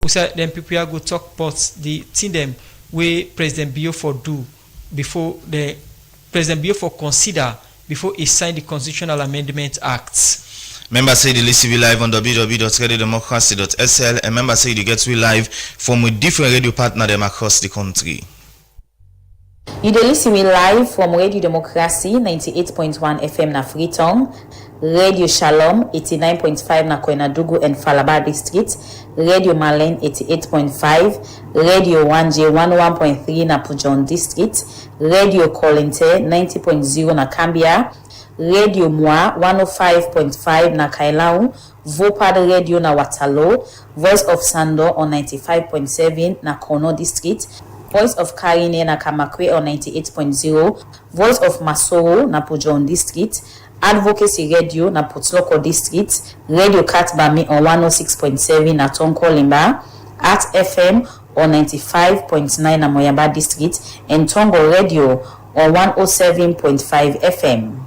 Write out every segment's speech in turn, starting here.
We said then people are go talk about the thing them where President Biafra do before the President Biafra consider before he signed the Constitutional Amendment Acts. Members say they listen live on www.radiodemocracy.sl and members say they get we live from with different radio partners them across the country. You dey listen live from Radio Democracy 98.1 FM na Freetown, Radio Shalom 89.5 na Koinadugu and Falaba District, Radio Malen 88.5, Radio 1J 101.3 na Pujon District, Radio Kolente 90.0 na Cambia, Radio Moi 105.5 na Kailau, Vopad Radio na Watalo, Voice of Sando on 95.7 na Kono District, Voice of Karine na Kamakwe on 98.0, Voice of Masoro na Pujon District, Advocacy Radio na Potloko District, Radio Katbami on 106.7 na Tonko Limba, Art FM on 95.9 na Moyamba District, and Tongo Radio on 107.5 FM.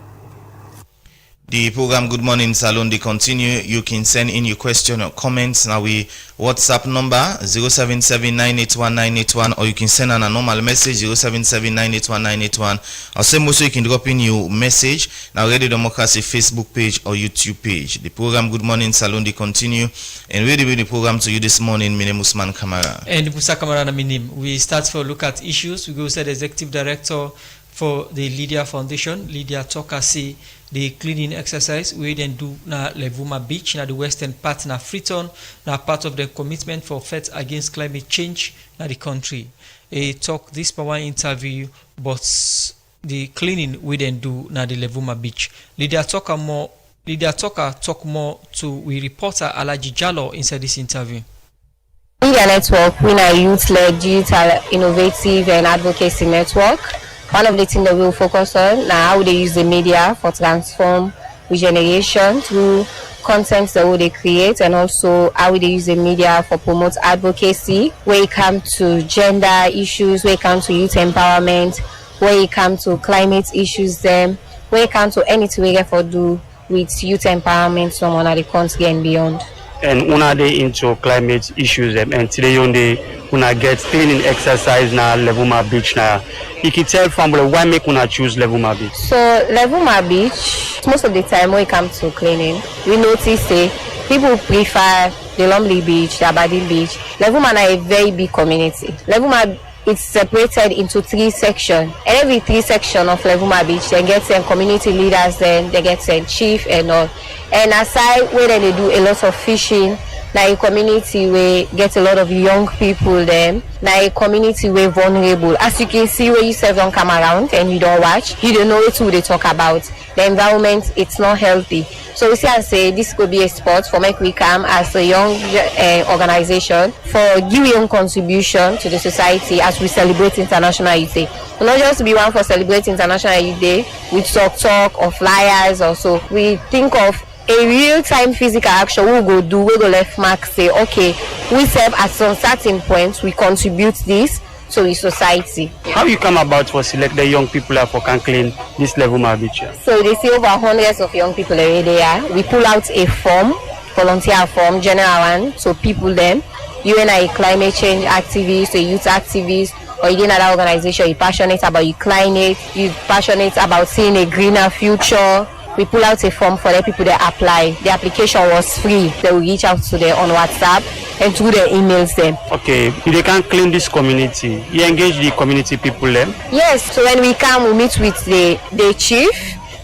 The program Good Morning Salon they continue. You can send in your question or comments. Now we WhatsApp number 077981981, or you can send on a normal message 077981981, or same also you can drop in your message now Radio Democracy Facebook page or YouTube page. The program Good Morning Salon they continue, and we the program to you this morning. My name is Usman Kamara. And Musa Kamara na minim. We start for look at issues. We go to the executive director for the Lydia Foundation, Lydia Tokasi. The cleaning exercise we then do na Levuma Beach na the western part na Freetown na part of the commitment for fight against climate change na the country. A talk this power interview, but the cleaning we then do na the Levuma Beach. Lydia Toka talk more to we reporter Alaji Jallo inside this interview. Media Network, we are youth-led, digital, innovative and advocacy network. One of the things that we'll focus on now how they use the media for transform regeneration through content that they create, and also how they use the media for promote advocacy, where it comes to gender issues, where it comes to youth empowerment, where it comes to climate issues, where it comes to anything we get for do with youth empowerment someone at the country and beyond. And una dey into climate issues and today on the una get cleaning exercise na Levuma Beach na. You can tell family why make una choose Levuma Beach. So Levuma Beach, most of the time when it comes to cleaning, we notice people prefer the Lumley Beach, the Aberdeen Beach. Levuma is a very big community. Levuma it's separated into 3 sections. And every 3 sections of Levuma Beach, they get some community leaders, then they get some chief and all. And aside where they do a lot of fishing, now a community where get a lot of young people then, now a community where vulnerable. As you can see where you self don't come around and you don't watch, you don't know what they talk about. The environment, it's not healthy. So we see and say this could be a spot for make we come as a young organization for give your own contribution to the society as we celebrate International Youth Day. We'll not just be one for celebrating International Youth Day with talk or flyers or so. We think of a real-time physical action we go do, we go left mark say, okay, we serve at some certain points, we contribute this to the society. How you come about for select the young people for can clean this Levuma Beach? So they see over hundreds of young people already there. We pull out a form, volunteer form, general one, so people then, you and a climate change activist, a youth activist, or you in another organization, you're passionate about your climate, you're passionate about seeing a greener future. We pull out a form for the people that apply. The application was free. They will reach out to them on WhatsApp and through their emails them. Okay, they can clean this community. You engage the community people then? Yes, so when we come, we meet with the chief,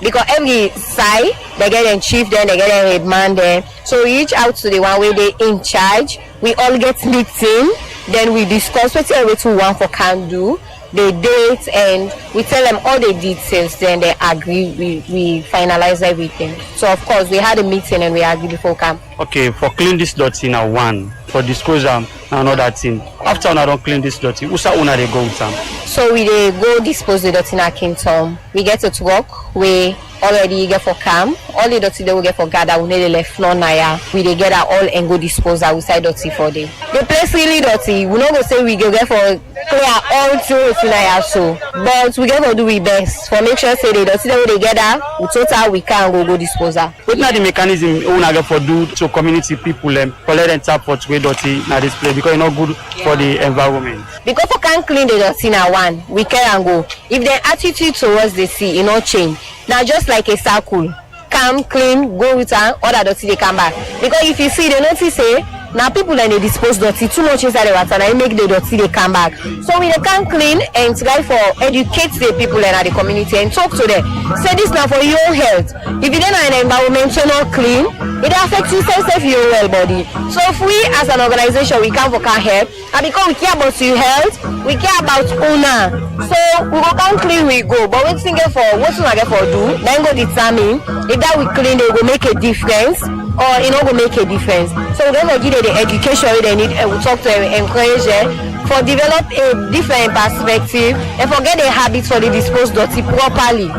because every side, they get a chief then, they get a headman then. So we reach out to the one where they in charge. We all get meeting, then we discuss what we want for can do. The date, and we tell them all the details, then they agree, we finalize everything. So of course we had a meeting and we agreed before camp. Okay, for clean this dirty now one, for disposal another thing. After una don't clean this dirty, usa una they go with them? So we go dispose the dirty in our kingdom. We get a truck, we already get for camp, all the dirty they will get for gather, we need left floor naya. We they get all and go dispose outside dirty for them. The place really dirty. We not go say we go get for clear all through naya so, but we get for do we best for make sure say the dirty they gather, we total we can go disposal. What not the mechanism we get for do to community people collect and tap for way dirty na this place because it's not good for the environment. Because we can't clean the dirty now one, we can go. If their attitude towards the sea, it not change. Now just like a circle, come clean, go return, all that dirty they come back. Because if you see, they notice say now people and they dispose dirty too much inside the water, and they make the dirty they come back. So we can clean and try for educate the people in the community and talk to them. Say this now for your health. If you don't have an environment not clean, it affects you self your well body. So if we as an organization we can help, and because we care about your health, we care about owner. So we go can clean we go, but we think for what we get for do, then go determine if that we clean they will make a difference or it not go make a difference. So we're gonna give them the education they need and we'll talk to them, encourage them for develop a different perspective and forget the habits for the dispose dirty properly.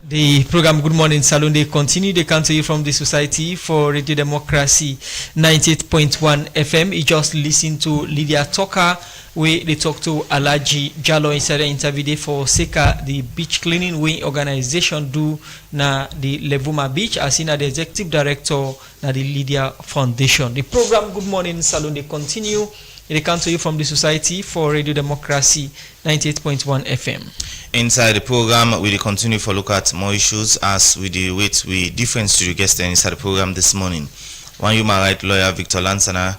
The program Good Morning Salon, they continue. They come to you from the Society for Radio Democracy 98.1 FM. You just listen to Lydia Tucker, where they talk to Alaji Jalloh inside the interview day for Seka, the beach cleaning way organization do na the Levuma Beach, as in the executive director na the Lydia Foundation. The program Good Morning Salon, they continue. They come to you from the Society for Radio Democracy 98.1 FM. Inside the program, we will continue to look at more issues as we deal with different studio guests inside the program this morning. One human rights lawyer, Victor Lansana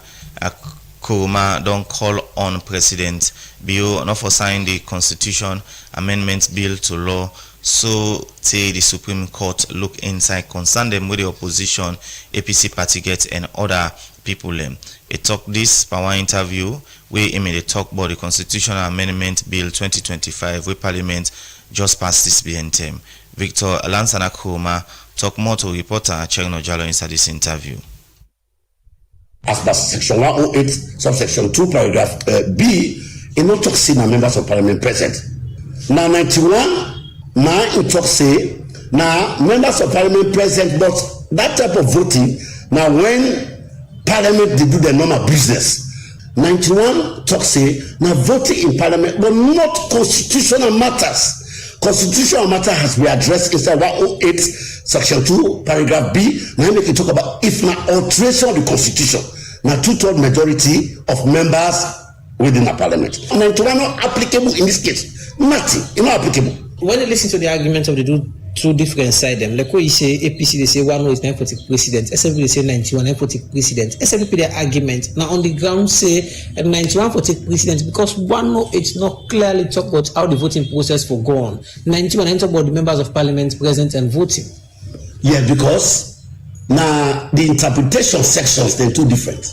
Kuruma, don't call on President Bio not for sign the Constitution Amendment Bill to law. So say the Supreme Court look inside concern them with the opposition, APC party gets and other people them. He talk this by one interview where he made a talk about the Constitutional Amendment Bill 2025 where Parliament just passed this BNTM. Victor Lansana Kuruma talk more to reporter Cherno Jalloh inside this interview. As per section 108, subsection 2, paragraph B, it not talk say na members of Parliament present. Now 91, now it talk say now members of Parliament present, but that type of voting now when Parliament they do their normal business. 91 talk say now voting in Parliament, but not constitutional matters. Constitutional matter has been addressed inside 108 section 2 paragraph B. Now make it talk about if na alteration of the constitution. Now 2/3 majority of members within the Parliament. 91 not applicable in this case. Nothing. It's not applicable. When you listen to the argument of the two different sides, them like what you say, APC they say 108 for the president, SFP they say 91 for the president. SFP their argument now on the ground say 91 for the president because 108 not clearly talk about how the voting process will go on. 91 talk about the members of Parliament present and voting. Yeah, because now the interpretation sections they're two different.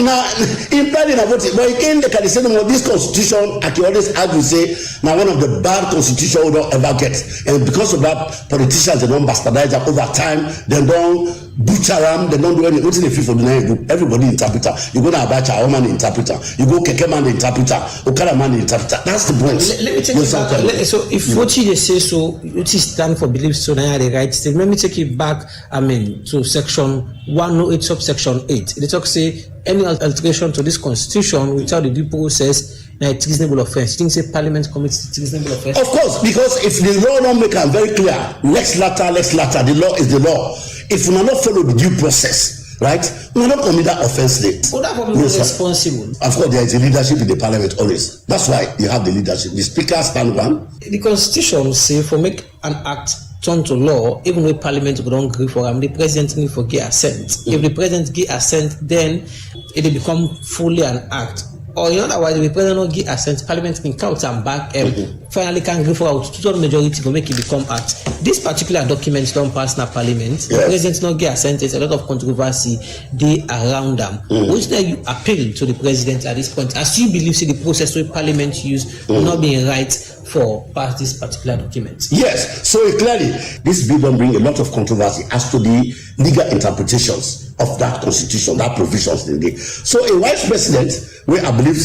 Now in Parliament about it, but again they can say no this constitution I can always argue say now one of the bad constitution we don't ever get, and because of that politicians they don't bastardize them over time, they don't butcher them, they don't do anything. What's in the feel for the night group? Everybody interpreter. You go to Abacha, man the interpreter. You go Keke man the interpreter. Okada man the interpreter. That's the point. Let me take it back. So if what you say so, what is stand for beliefs so now the right state. Let me take it back. I mean to section 108 subsection 8. They talk say any alteration to this constitution without the due process na a treasonable offense. You think say Parliament commits treasonable offense? Of course, because if the law don't make it very clear, lex lata, the law is the law. If we not follow the due process, right, we not commit that offense late. Oh, that probably is responsible. Of course, there is a leadership in the Parliament always. That's why you have the leadership. The Speaker stand one. The Constitution say for make an act turn to law, even though Parliament would not agree for them, the President need for give assent. If the President give assent, then it will become fully an act. Or in other words, if the President not give assent, Parliament can count and back and finally can agree for a 2/3 majority to make it become act. This particular document don't pass na Parliament. The President not give assent. There's a lot of controversy they around them. Which then you appeal to the President at this point, as you believe say the process where Parliament use not being right for pass this particular document. Yes, so clearly this bill don't bring a lot of controversy as to the legal interpretations of that constitution, that provisions in there. So a vice president where I believe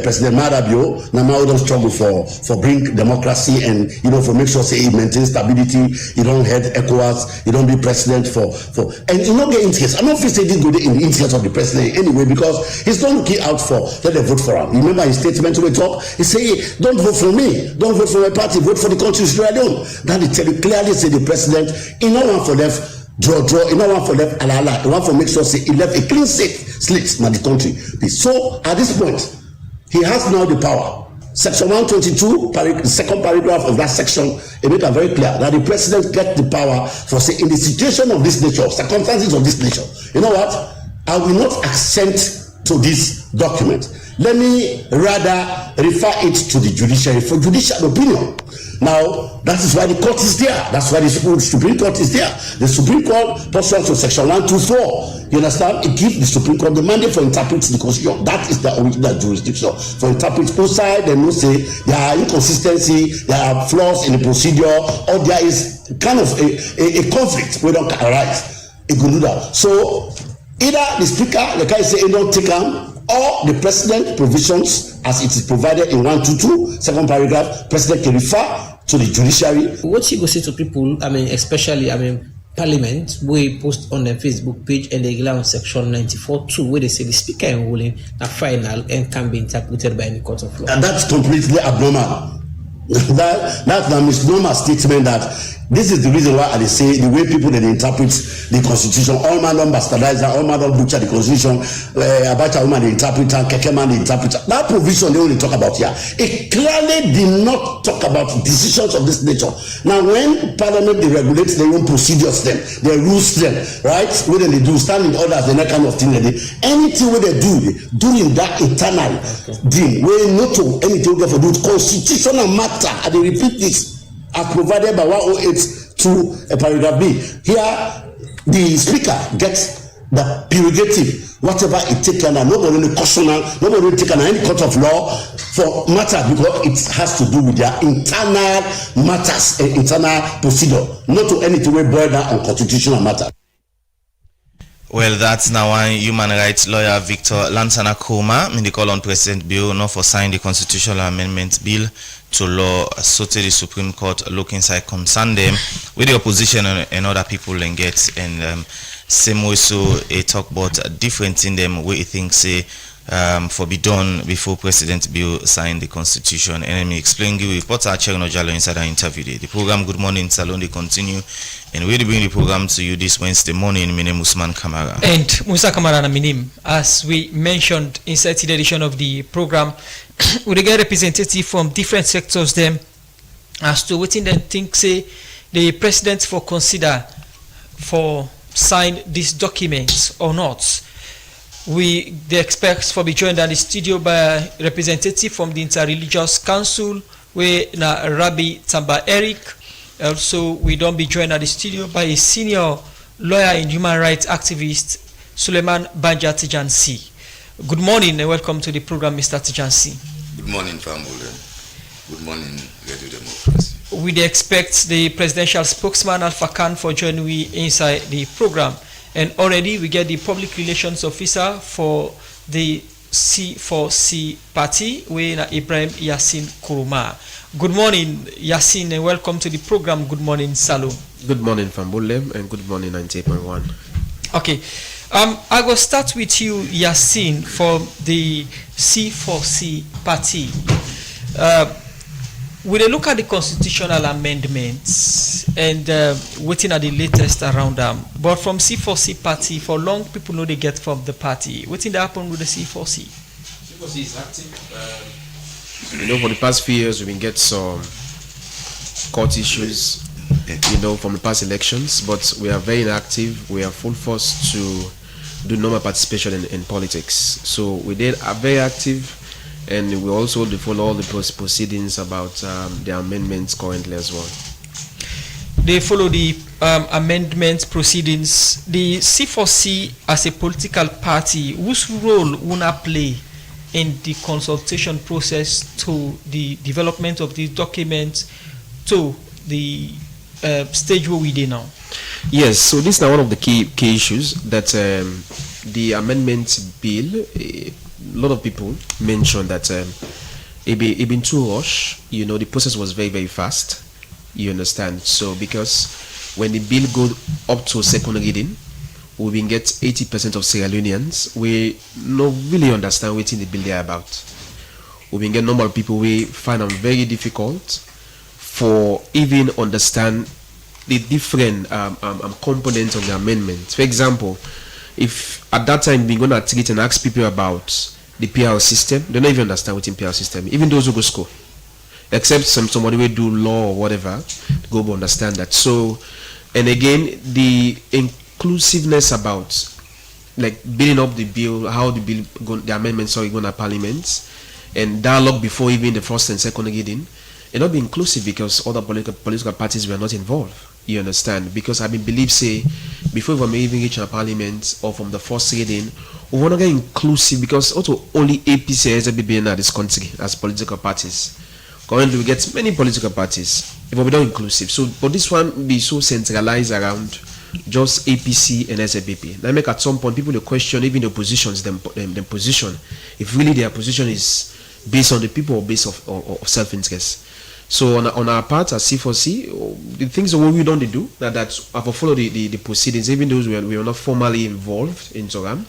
President Marabio now don't struggle for bring democracy and for make sure say he maintains stability, he don't head ECOWAS, he don't be president for and he not get interest. I'm not say this good in the interest of the president anyway because he's not looking out for let them vote for him. Remember his statement we talk, he say don't vote for me, don't vote for my party, vote for the country Sierra Leone. That he tell you clearly say the president he no one for left draw, he no one for left ala, he want for make sure say he left a clean slate in the country. So at this point, he has now the power. Section 122, the second paragraph of that section, it make it very clear that the president gets the power for say in the situation of this nature, circumstances of this nature. You know what? I will not assent to this document. Let me rather refer it to the judiciary for judicial opinion. Now, that is why the court is there. That's why the Supreme Court is there. The Supreme Court, pursuant to Section 124, you understand? It gives the Supreme Court the mandate for interpreting the Constitution. That is the original jurisdiction. For interpreting both sides, they know say there are inconsistency, there are flaws in the procedure, or there is kind of a conflict where don't arise. It could do that. So, either the Speaker, the guy say, he don't take them, or the President provisions as it is provided in 122, second paragraph, President can refer to the judiciary. What you go say to people, especially, Parliament, we post on the Facebook page and they go on section 94.2 where they say the Speaker and ruling are final and can be interpreted by any court of law. And that's completely abnormal. That's a misnomer statement that this is the reason why I say the way people that interpret the Constitution, all man don't bastardize, all man don't butcher the Constitution, Abacha woman the interpreter, Kekeman the interpreter. That provision they only talk about here. It clearly did not talk about decisions of this nature. Now when Parliament they regulate their own procedures them, their rules them, right? What they do, standing orders and that kind of thing. Anything what they do during that internal deal, we not to anything we for do constitutional matter, and they repeat this. As provided by 108 paragraph B. Here, the Speaker gets the prerogative, whatever it taken, and nobody will caution, nobody will take any court of law for matter because it has to do with their internal matters, internal procedure, not to anything we boil down on constitutional matter. Well, that's now one human rights lawyer Victor Lansana Koma. They call on President Bill not for sign the constitutional amendment bill to law so to the Supreme Court look inside concern them with the opposition and other people and get and same way so a talk about different in them where he thinks say for be done before President Bill signed the Constitution. And let me explain you reporter Cherno Jalo inside our interview day. The program Good Morning Salon they continue and we bring the program to you this Wednesday morning. My name is Usman Kamara. And Musa Kamara na minim, as we mentioned inside the edition of the program, we get representative from different sectors them as to what they think say the president for consider for sign this document or not. We the experts for be joined at the studio by representative from the Interreligious Council, where na Rabbi Tamba Eric. Also, we don't be joined at the studio by a senior lawyer and human rights activist, Suleiman Banja Tijansi. Good morning and welcome to the program, Mr. Tijansi. Good morning, Family. Good morning, Radio Democracy. We expect the presidential spokesman Alpha Khan for joining we inside the program. And already we get the public relations officer for the C4C party, where Ibrahim Yassin Kuruma. Good morning, Yassin, and welcome to the program. Good morning, Salou. Good morning, Fambulem, and good morning, 98.1. Okay. I will start with you, Yassin, from the C4C party. We look at the constitutional amendments and waiting at the latest around them. But from C4C party, for long people know they get from the party. What's in the happen with the C4C? C4C is active. For the past few years, we've been getting some court issues, from the past elections. But we are very inactive. We are full force to do normal participation in politics. So we are very active. And we also follow all the proceedings about the amendments currently as well. They follow the amendment proceedings. The C4C as a political party, whose role will not play in the consultation process to the development of the document to the stage where we are now? Yes, so this is now one of the key issues that the amendment bill lot of people mentioned that it been too rush. The process was very, very fast. You understand? So because when the bill go up to second reading, we will get 80% of Sierra Leoneans we no really understand what the bill they are about. We will get normal people we find them very difficult for even understand the different components of the amendment. For example, if at that time we're gonna treat and ask people about the PR system, they don't even understand what's in PR system. Even those who go school, except somebody will do law or whatever, go understand that. So, and again, the inclusiveness about like building up the bill, how the bill the amendments are going to Parliament, and dialogue before even the first and second reading, it not be inclusive because other political parties were not involved. You understand? Because I believe say before we may even reach a Parliament or from the first reading, we want to get inclusive because also only APC has been in this country as political parties. Currently we get many political parties, if we don't inclusive. So but this one be so centralized around just APC and SAPP. That make at some point people will question even the positions, them position, if really their position is based on the people or based of self-interest. So on our part as C4C, the things that we don't do that have follow the proceedings, even those we are not formally involved in Zoram,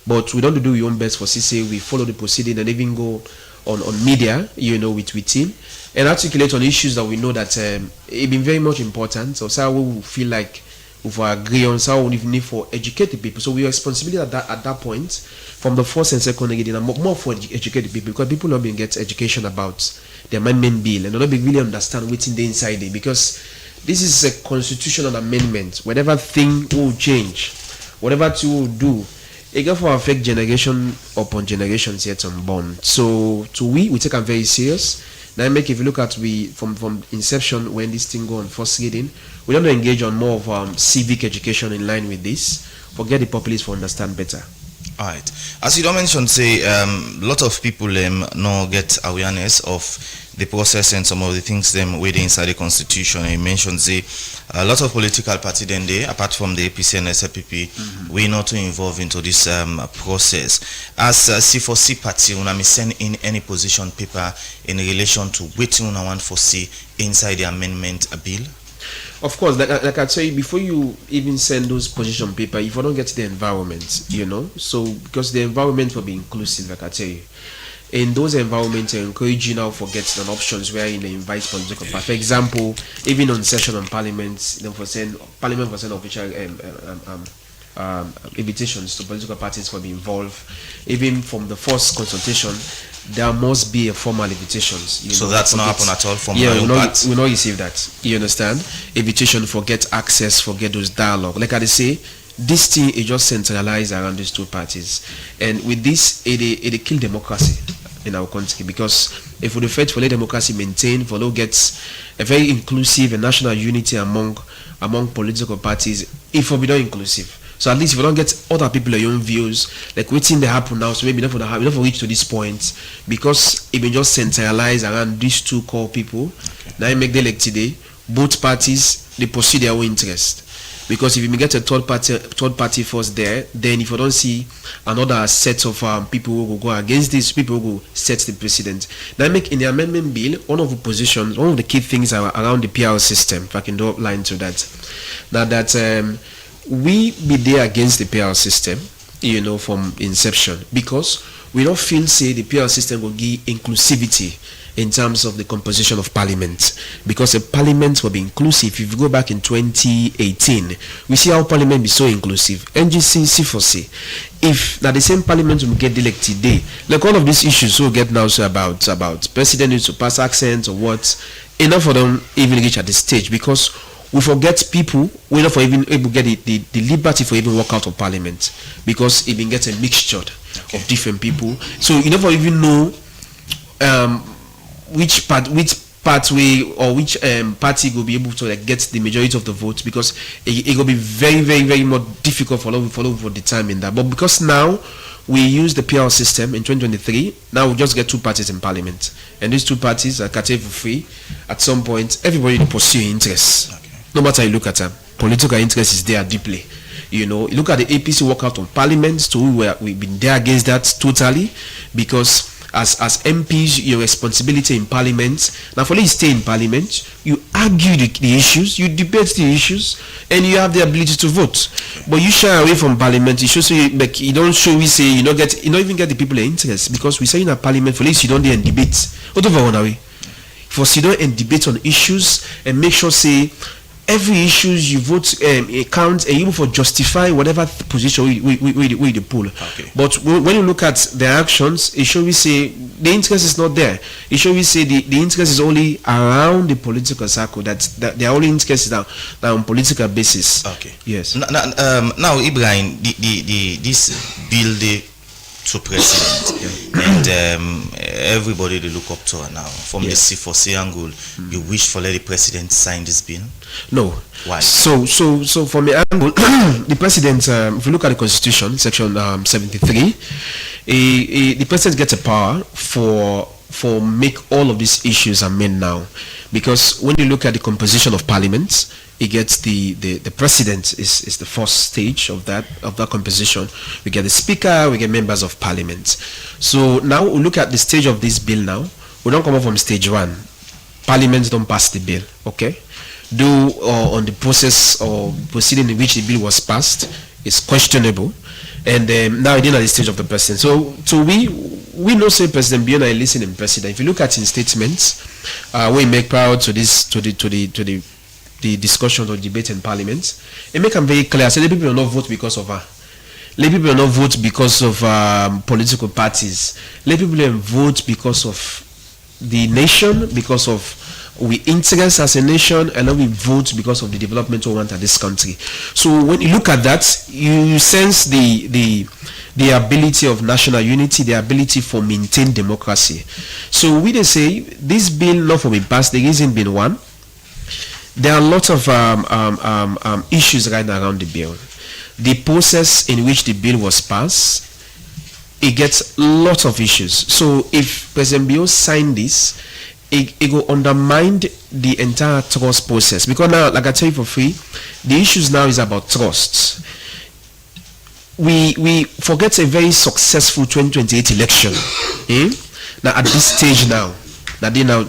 but we don't do your own best for CC. We follow the proceeding and even go on media, with team and articulate on issues that we know that it been very much important. So we will feel like we agree on how we need for educate the people. So we are responsibility at that point from the first and second reading and more for educate the people because people not being get education about the amendment bill and not be really understand what's in the inside it because this is a constitutional amendment. Whatever thing will change, whatever thing will do, it go for affect generation upon generations yet unborn. So we take them very serious. Now make if you look at we from inception when this thing go on first reading, we don't engage on more of civic education in line with this. Forget the populace for understand better. All right. As you don't mention, say a lot of people no get awareness of the process and some of the things them within inside the constitution. And you mentioned say a lot of political party then they apart from the APC and SPP, we not to involve into this process. As C4C party, una may send in any position paper in relation to waiting on one for C inside the amendment bill. Of course, like I tell you, before you even send those position paper, if you don't get the environment, so because the environment will be inclusive, like I tell you. In those environments, I encourage you now for getting options where you invite political parties. For example, even on session on Parliament, Parliament for send official invitations to political parties for be involved. Even from the first consultation, there must be a formal invitations. So that's not happen at all from we not receive that. You understand? Invitation for get access, for get those dialogue. Like I say, this thing is just centralized around these two parties, and with this, it kill democracy in our country because if we fight for let democracy maintain, for gets a very inclusive and national unity among political parties, if we don't inclusive. So at least if you don't get other people your own views, like waiting they happen now, so maybe not for reach to this point because it been just centralized around these two core people. Now you make the like today, both parties they pursue their own interest. Because if you get a third party first there, then if you don't see another set of people who will go against this, people who will set the precedent. Now make in the amendment bill, one of the key things are around the PR system. If I can draw a line to that. Now that we be there against the PR system, from inception, because we don't feel say the PR system will give inclusivity in terms of the composition of Parliament, because the Parliament will be inclusive. If you go back in 2018, we see how Parliament be so inclusive. NGC, C4C. If now the same Parliament will get elected today, like all of these issues we'll get now so about president needs to pass accents or what, enough for them even reach at this stage because we forget people, we're not for even able to get the liberty for even walk out of Parliament because it been gets a mixture of different people. So you never even know which pathway or which party will be able to get the majority of the votes because it will be very, very, very more difficult for determine that. But because now we use the PR system in 2023, now we just get two parties in Parliament, and these two parties are catered for free. At some point, everybody pursue interests. No matter how you look at them, political interest is there deeply. You know, look at the APC walkout on Parliament. So we've been there against that totally, because as MPs, your responsibility in Parliament. Now, for you stay in Parliament, you argue the issues, you debate the issues, and you have the ability to vote. But you shy away from Parliament. You show like you don't show. We say you don't even get the people interest, because we say in a Parliament for least you don't do and debate. What over one away? For sit down and debate on issues and make sure say every issues you vote count, and even for justify whatever position we the poll. Okay. But when you look at their actions, it should we say the interest is not there. It should we say the interest is only around the political circle. That their only interest is now on political basis. Okay. Yes. Now Ibrahim, this bill to president, and everybody they look up to her now. From the C4C angle, you wish for let the president sign this bill? No. Why? So from the angle, the president, if you look at the Constitution, Section 73, the president gets a power for make all of these issues amend now, because when you look at the composition of Parliament, it gets the president is the first stage of that composition. We get the speaker, we get members of Parliament. So now we look at the stage of this bill now. We don't come up from stage 1. Parliament don't pass the bill, okay? Though on the process or proceeding in which the bill was passed is questionable, and now it's at the stage of the president. So we know say President Biona is listening president. If you look at his statements, we make prior to this to the discussion or debate in Parliament, it make them very clear. So the people will not vote because of her. Let people will not vote because of political parties. Let people will vote because of the nation, because of we interest as a nation, and then we vote because of the development we want at this country. So when you look at that, you sense the ability of national unity, the ability for maintain democracy. So we they say this bill not for be passed. The reason being one, there are a lot of issues right now around the bill. The process in which the bill was passed, it gets lots of issues. So if President Bio signed this, it will undermine the entire trust process. Because now, like I tell you for free, the issues now is about trust. We forget a very successful 2028 election. Now at this stage now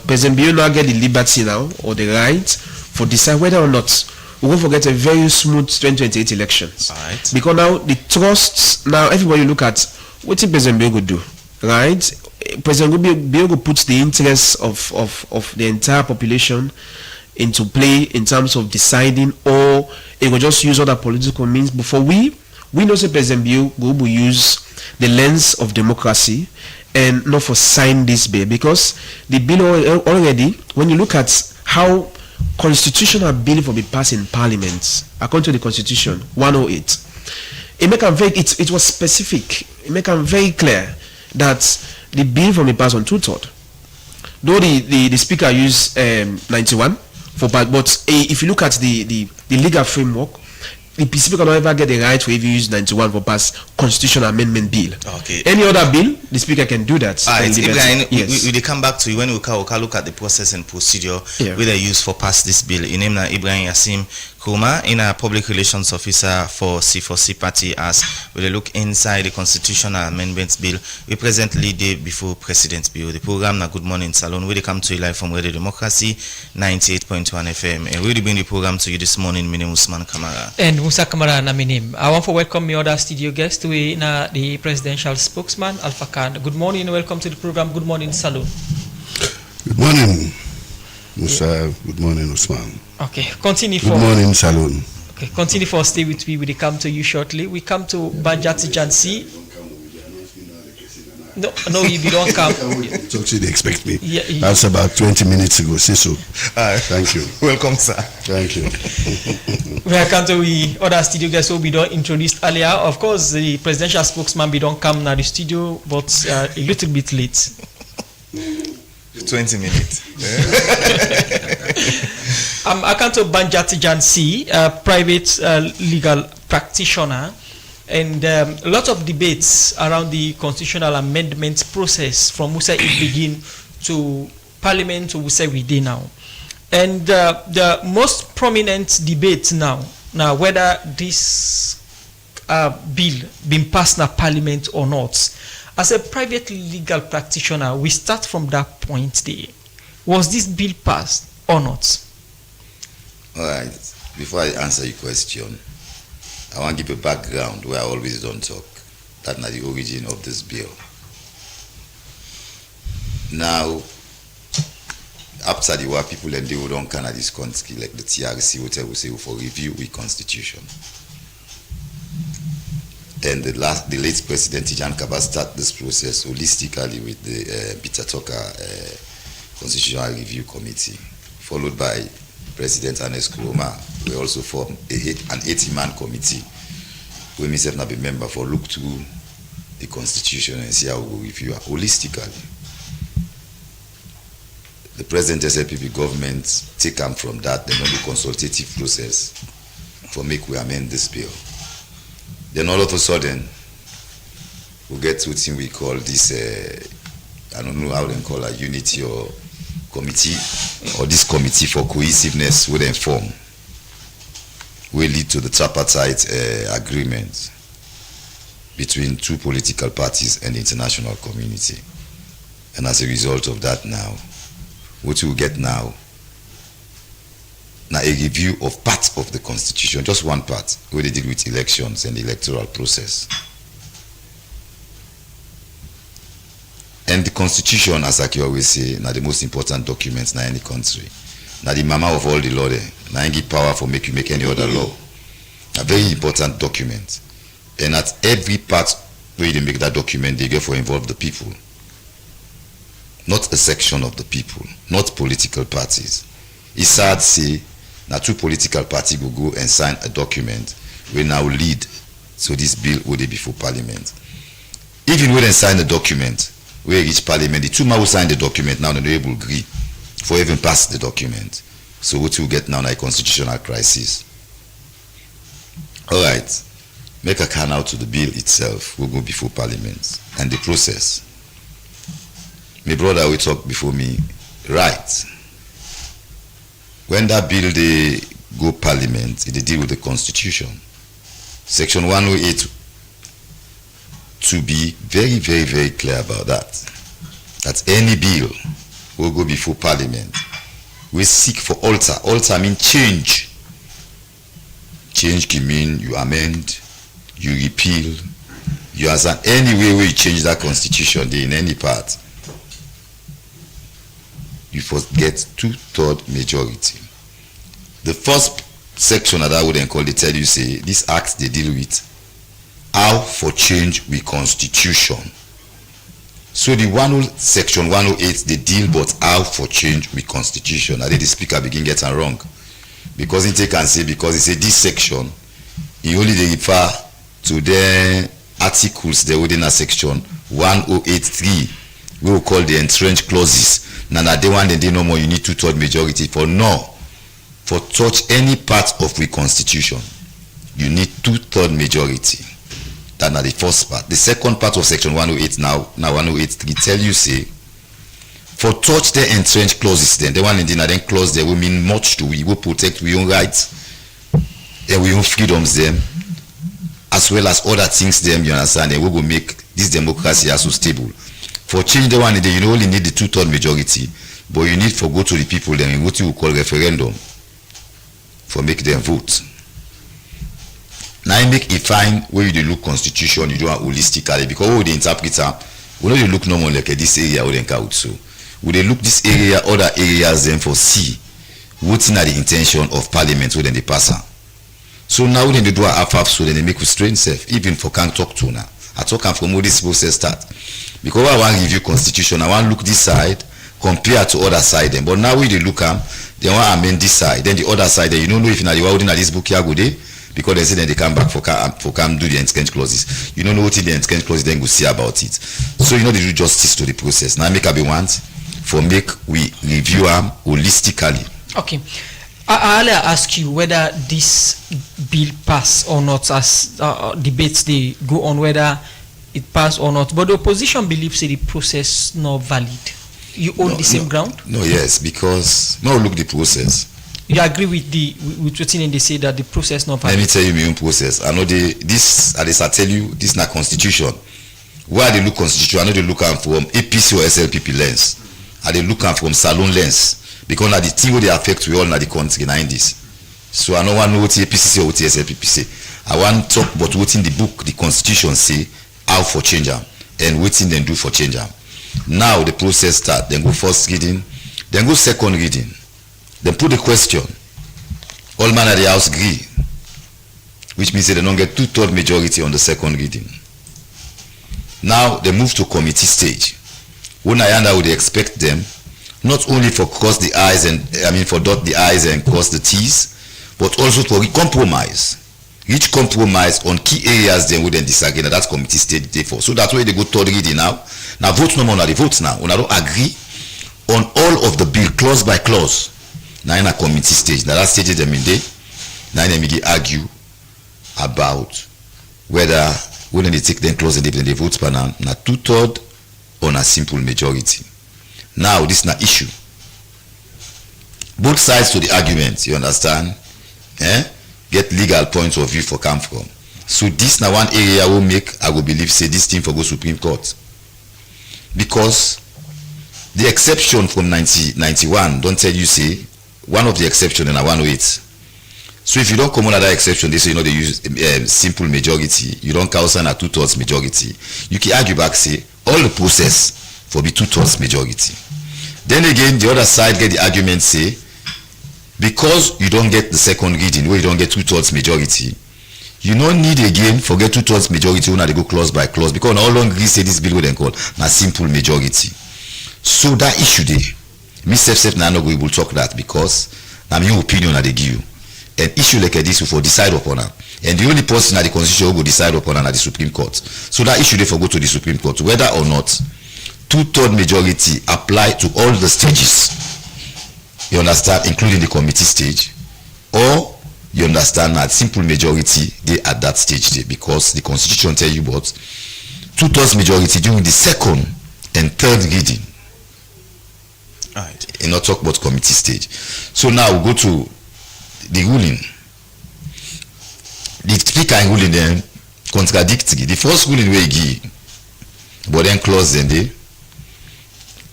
President Bio now get the liberty now or the right for decide whether or not we won't forget a very smooth 2028 elections. Right. Because now the trusts, now everybody look at what President Bio would do, right? President Bio puts the interests of the entire population into play in terms of deciding, or it will just use other political means. Before we know say President Bio will use the lens of democracy and not for sign this bill, because the bill already, when you look at how constitutional bill for be passed in Parliament, according to the Constitution 108, it was specific. It make them very clear that the bill from the pass on 2/3. Though the speaker used 91 for, but if you look at the legal framework, the speaker don't ever get the right to even use 91 for pass constitutional amendment bill. Okay. Any other bill, the speaker can do that. Ibrahim, Yes. we come back to you when we look at the process and procedure where they use for pass this bill. In name na Ibrahim Yassim Kuma, in a public relations officer for C4C party, as we look inside the constitutional amendments bill. We presently day before President Bill. The program na Good Morning Salon, where they come to you live from Radio Democracy 98.1 FM, and we bring the program to you this morning. My name is Usman Kamara. And Musa Kamara na minim. I want to welcome my other studio guest, the presidential spokesman, Alpha Khan. Good morning, welcome to the program Good Morning Salon. Good morning, Musa. Good morning, Usman. Okay, continue for. Good morning, Salon. Okay, continue for stay with me. We come to you shortly. We come to Banjati Jansi. No, if you don't come. So they expect me. Yeah, That's about 20 minutes ago. Say so. Thank you. Welcome, sir. Thank you. Welcome to the other studio guests who we don't introduced earlier. Of course, the presidential spokesman we don't come now the studio, but a little bit late. 20 minutes. I come to Banjati Jansi, a private legal practitioner, and a lot of debates around the constitutional amendment process from Musa it begin to Parliament to Musa we day now. And the most prominent debate now whether this bill been passed in Parliament or not. As a private legal practitioner, we start from that point there. Was this bill passed or not? All right. Before I answer your question, I want to give a background where I always don't talk. That's not the origin of this bill. Now, after the war, people and they would on Canada's country, like the TRC, whatever, say for review with constitution. And the late President Jan Kaba started this process holistically with the Peter Tucker Constitutional Review Committee, followed by President Ernest Kuroma. We also formed an 80-man committee where myself not be member for look through the constitution and see how we review it holistically. The present SLPP government take them from that, then on the consultative process for make we amend this bill. Then all of a sudden, we get to what we call this, I don't know how they call it, unity or committee, or this committee for cohesiveness will then form, will lead to the tripartite agreement between two political parties and the international community. And as a result of that now, what we get now a review of parts of the constitution, just one part, where they deal with elections and the electoral process. And the constitution, as I always say, now the most important documents in any country. Now the mama of all the law there. Now I give power for make you make any other law. A very important document. And at every part where they make that document, they get for involve the people. Not a section of the people, not political parties. It's sad to say now two political parties will go and sign a document will now lead so this bill will be before Parliament. Even when they sign the document, where each Parliament, the two men who sign the document now they will agree for even pass the document. So what we get now is a constitutional crisis. All right, make a count out to the bill itself. We'll go before Parliament and the process. My brother will talk before me, right? When that bill they go Parliament, they deal with the Constitution. Section 108 to be very, very, very clear about that. That any bill will go before Parliament. We seek for alter. Alter means change. Change can mean you amend, you repeal, you as an any way you change that Constitution in any part. You first get 2/3 majority. The first section that I would then call they tell you say this act they deal with how for change with constitution. So the section 108 they deal but how for change with constitution. I think the speaker begin getting wrong. Because he take and say because he say this section he only they refer to the articles they within a section 1083 we will call the entrenched clauses. Now that they want they no more you need 2/3 majority for no. For touch any part of the constitution, you need 2/3 majority. That's not the first part. The second part of section 108 now 108.3 tell you say for touch the entrenched clauses then the one in the then clause there will mean much to we will protect we own rights and we own freedoms them as well as other things them you understand and we will make this democracy as so stable. For change the one in the you only need the 2/3 majority, but you need for go to the people then in what you call referendum for make them vote. Now I make a fine where you look constitution, you do it holistically because we the interpreter, we know you look normal like this area we then count so. We they look this area, other areas then for see what's not the intention of Parliament when they pass her. So now when they do a half so then they make with strange self, even for can't talk to now. I talk from how this process start. Because I want to review constitution, I want to look this side compared to other side then. But now we they look at they want to amend this side, then the other side, then you don't know if you are holding at this book here go there because they say then they come back for come do the entrenched clauses. You don't know what the entrenched clauses then go see about it. So you know they do justice to the process. Now make a be want for make we review them holistically. Okay. I'll ask you whether this bill pass or not as debates they go on whether it pass or not. But the opposition believes the process not valid. You hold the same ground? No, yes, because now look the process. You agree with what they say that the process not valid? Let me tell you my own process. I know this, as I tell you, this is not constitution. Where they look constitution, I know they look am from APC or SLPP lens. And they look am from Salon lens. Because now the thing where they affect we all now the country behind this. So I don't want to know what the APC say or what the SLPP say. I want to talk about what in the book the constitution say, how for change them, and what in them do for change them. Now the process start, then go first reading, then go second reading. Then put the question. All man at the house agree, which means they don't get 2/3 majority on the second reading. Now they move to committee stage. When I would expect them not only for cross the I's and for dot the I's and cross the T's, but also for compromise. Reach compromise on key areas then we then disagree. Now that's committee stage day for. So that's why they go third reading now. Now vote no more now the votes now. When I don't agree on all of the bill clause by clause. Now in a committee stage. Now that stage them in day. Now they argue about whether when they take them clause and they vote per now 2/3 on a simple majority. Now this is not issue. Both sides to the argument, you understand? Get legal points of view for come from. So this now one area will make I will believe say this thing for go Supreme Court. Because the exception from 1991 don't tell you say one of the exception in a 108. So if you don't come on that exception, they say they use simple majority. You don't count a 2/3 majority. You can argue back say all the process for be 2/3 majority. Then again the other side get the argument say because you don't get the second reading where you don't get 2/3 majority, you don't need again forget 2/3 majority when they go clause by clause because how long we say this bill will then call na simple majority. So that issue there, me self now not we will talk that because na my opinion that they give you. An issue like this will for decide upon her. And the only person that the constitution will decide upon her at the Supreme Court. So that issue therefore go to the Supreme Court. Whether or not 2/3 majority apply to all the stages. You understand, including the committee stage, or you understand that simple majority they at that stage there because the constitution tell you what 2/3 majority during the second and third reading. Right. You not talk about committee stage. So now we go to the ruling. The speaker ruling then contradictory. The first ruling we give, but then clause then they.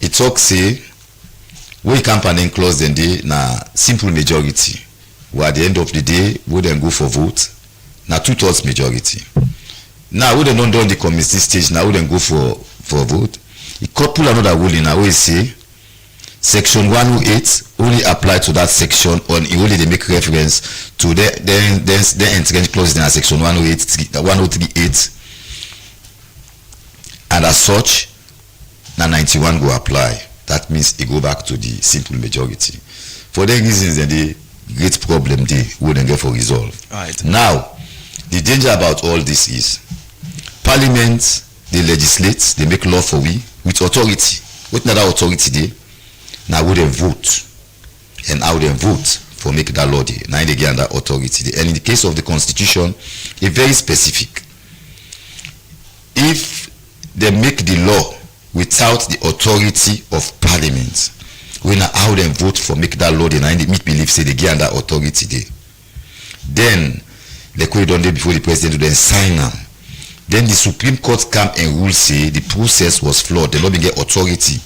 It talks say we campaign clause then they na simple majority. Where at the end of the day we then go for vote na 2/3 majority. Now we then don't done the committee stage. Now we then go for vote. A couple another ruling now we say Section 108 only apply to that section on it only they make reference to the entrenched clause in Section 103.8 and as such now 91 go apply. That means it go back to the simple majority. For the reasons then the great problem they wouldn't get for resolve. Right. Now the danger about all this is Parliament they legislate, they make law for we with authority. What another authority they now we then vote and how they vote for make that law now they get that authority and in the case of the constitution it's very specific. If they make the law without the authority of Parliament, when how they vote for make that law now they make believe say they get that authority there, then they could done there before the president then sign them. Then the Supreme Court come and rule say the process was flawed, they not get authority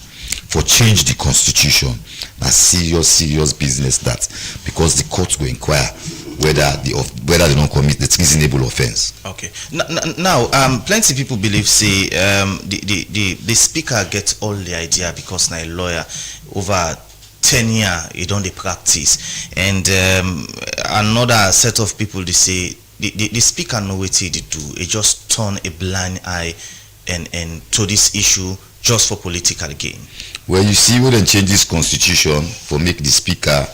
for change the constitution. A serious business that because the court will inquire whether they don't commit the treasonable offense. Okay. Now, plenty people believe say the speaker gets all the idea because now a lawyer over 10 years he don't practice, and another set of people they say the speaker know what he do. He just turn a blind eye and to this issue just for political gain. Well, you see, we don't change this constitution for make the speaker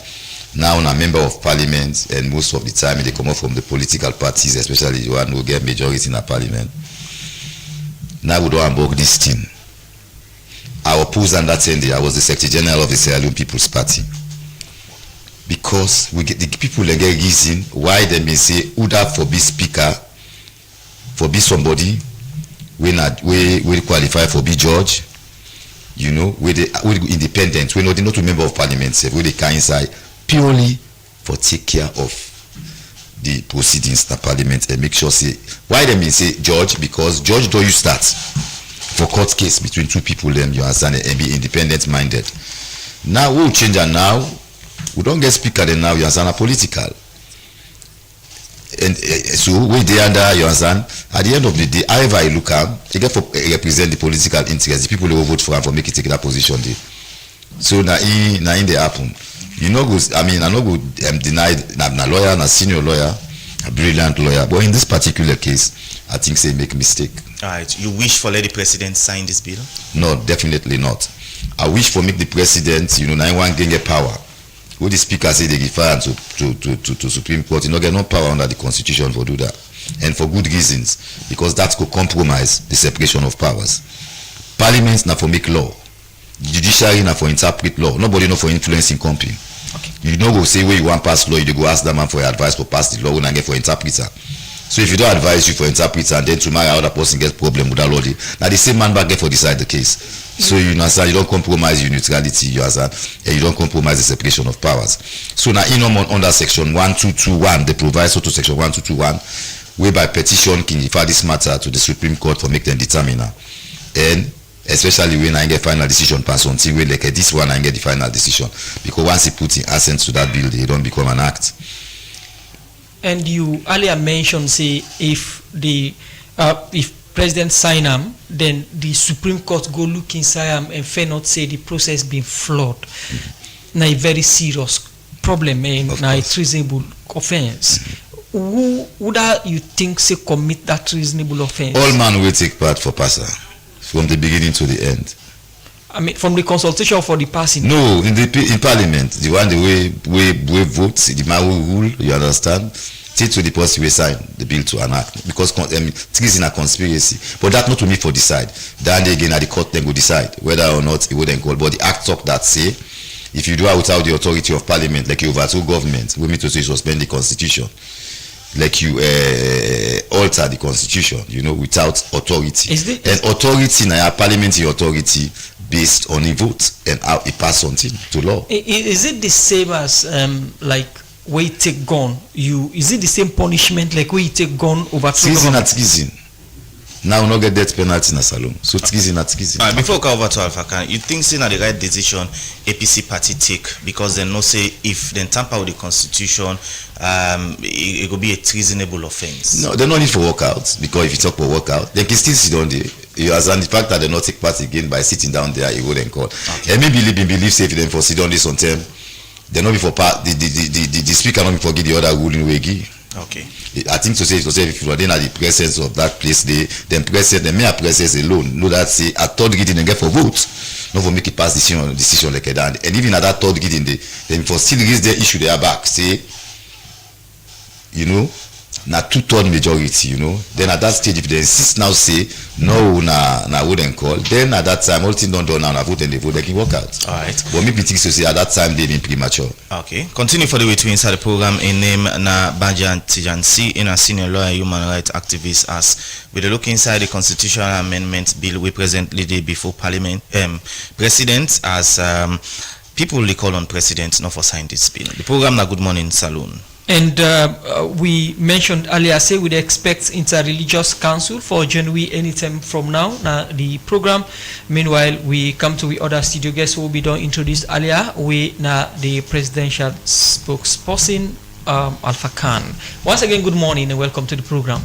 now a member of Parliament, and most of the time they come up from the political parties, especially the one who get majority in the Parliament. Now we don't embark this thing. I opposed under 10 days. I was the Secretary General of the Sierra Leone People's Party. Because we get the people that get reason why they may say who that for be speaker, for be somebody we qualify for be judge, you know, we independent, we not a member of Parliament, we they can inside purely for take care of the proceedings in Parliament and make sure say why them say judge, because judge do you start for court case between two people them, you understand, and be independent minded. Now we'll change, and now we don't get speaker then, now you understand, political. And so we they under, you understand, at the end of the day, however I look at, they get for represent the political interest, the people who will vote for and for make it take that position there. So now in the happen. You know, I mean, I know go deny na lawyer, na senior lawyer, a brilliant lawyer, but in this particular case, I think they make mistake. All right. You wish for let the president sign this bill? No, definitely not. I wish for make the president, you know, 91 gain power. What the speaker say they give fire to Supreme Court, you know, get no power under the Constitution for do that, and for good reasons, because that could compromise the separation of powers. Parliament now for make law. Judiciary now for interpret law. Nobody know for influencing company. Okay. You know go say where you want pass law, you go ask that man for your advice for pass the law when I get for interpreter. So if you don't advise you for interpreter and then tomorrow other person gets problem with that law, now the same man back get for decide the case. So you understand, you don't compromise your neutrality, you understand, and you don't compromise the separation of powers. So now in under section 1221, they provide so to section 1221, whereby petition can refer this matter to the Supreme Court for make them determiner. And especially when I get final decision pass on thing, like this one I get the final decision, because once he put in assent to that bill, they don't become an act. And you earlier mentioned, say, if President sign them, then the Supreme Court go look inside them and fair not say the process been flawed. Now a very serious problem, and now a treasonable offense. Who would you think say commit that treasonable offense? All man will take part for passer. From the beginning to the end. I mean, from the consultation for the passing. No, in Parliament, the one we vote, the man who rule. You understand? Take to the person we sign the bill to enact, because it is in a conspiracy. But that not to me for decide. Then again, at the court then go decide whether or not it wouldn't call. But the act talk that say, if you do it without the authority of Parliament, like you overthrow government, we mean to say suspend the Constitution. Like you alter the Constitution, you know, without authority. And authority now, parliamentary authority based on a vote and how it pass something to law. Is it the same as like where you take gun? Is it the same punishment like where you take gun over? Treason at treason. Now we not get death penalty in a salon. So treason at treason. Before we go over to Alpha Khan, you think say na the right decision APC party take, because they know say if they tamper with the Constitution, it will be a treasonable offense? No, they no need for walkout, because if you talk for walkout, they can still sit down there. You understand the fact that they not take part again by sitting down there, it wouldn't call. Okay. And me believe say if they for sit down this on term, they not be for part the speaker not be for give the other ruling way give. Okay. I think to say if you are then at the presence of that place, the mere presence alone, know that say a third reading and get for vote, not for make it pass decision like that. And even at that third reading, then for still raise their issue they are back, say, you know, na 2/3 majority, you know. Then at that stage, if they insist now say no, na wouldn't call, then at that time all things don't do now, na vote and they vote, they can work out. All right. But maybe things to say at that time they been premature. Okay. Continue for the way to inside the program. In name na Bajan Tijansi, in a senior lawyer, human rights activist, as we look inside the constitutional amendment bill we presently did before Parliament, President, as people they call on President not for sign this bill. The program na Good Morning Saloon. And we mentioned earlier, say we'd expect Interreligious Council for January anytime from now. Now the program. Meanwhile, we come to the other studio guests who will be done introduced earlier. We now the presidential spokesperson, Alpha Khan. Once again, good morning and welcome to the program.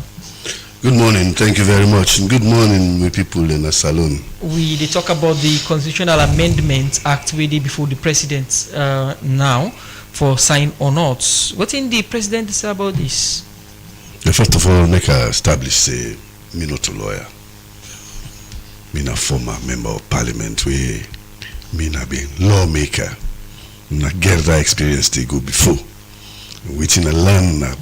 Good morning, thank you very much. And good morning, my people in the salon. We talk about the Constitutional Amendment Act we did before the president now. For sign or not. What in the president say about this? First of all, make I establish say me not a lawyer. Me not former member of parliament. We me not being lawmaker. Not get that experience they go before. Within a land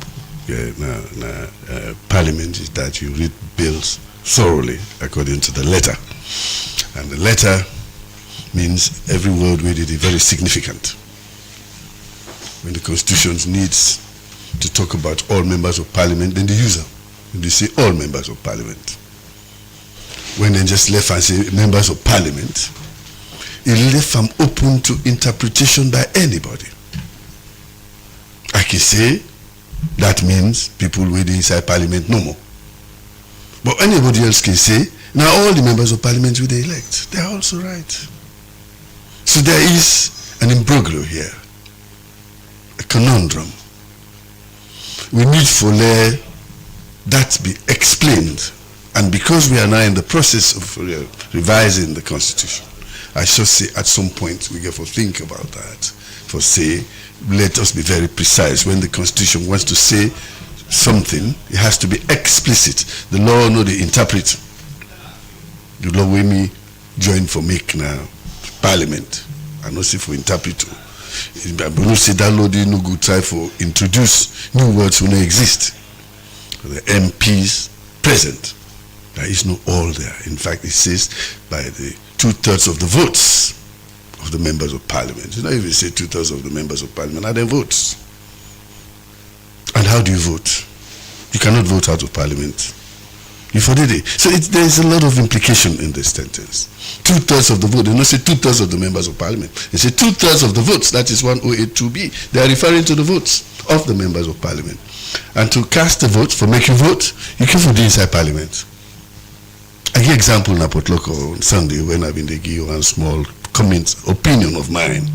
parliament is that you read bills thoroughly according to the letter. And the letter means every word we did is very significant. When the Constitution needs to talk about all members of Parliament, then they use them. And they say all members of Parliament. When they just left and say members of Parliament, it left them open to interpretation by anybody. can say that means people waiting inside parliament no more. But anybody else can say, now all the members of parliament will they elect. They are also right. So there is an imbroglio here, a conundrum. We need for that be explained. And because we are now in the process of revising the constitution, I should say at some point we have to think about that. For say, let us be very precise. When the constitution wants to say something, it has to be explicit. The law no they interpret. The law when me join for make now parliament. I know see for interpret. I don't say that law they no good try for introduce new words when they exist. The MPs present. There is no all there. In fact, it says by the 2/3 of the votes of the members of parliament. You know, if you say 2/3 of the members of parliament are their votes. And how do you vote? You cannot vote out of parliament. You forbid it. So there is a lot of implication in this sentence. 2/3 of the vote. They don't say 2/3 of the members of parliament. They say 2/3 of the votes. That is 1082B. They are referring to the votes of the members of parliament. And to cast a vote, for make you vote, you can vote inside parliament. I give example in Apotloko on Sunday when I've been give one small comment, opinion of mine.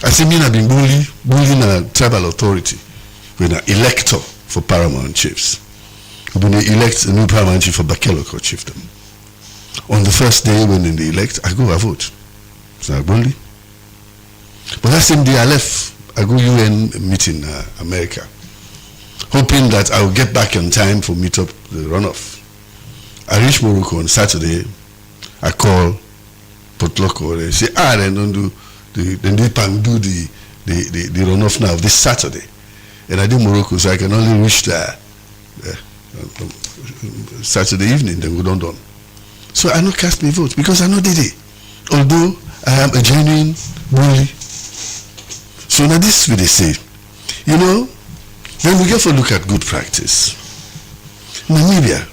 I say me I've been bullying a tribal authority when an elector for paramount chiefs. When they elect a new paramount chief for Bakeloko chiefdom. On the first day when they elect, I go I vote. So I bully. But that same day I left. I go UN meeting America, hoping that I will get back in time for meet up the runoff. I reach Morocco on Saturday. I call Potloko. They say, they don't do the runoff now this Saturday. And I do Morocco, so I can only reach there Saturday evening. Then we don't done. So I not cast my vote because I know did it. Although I am a genuine bully. So now this will they say, you know, when we get to look at good practice, Namibia,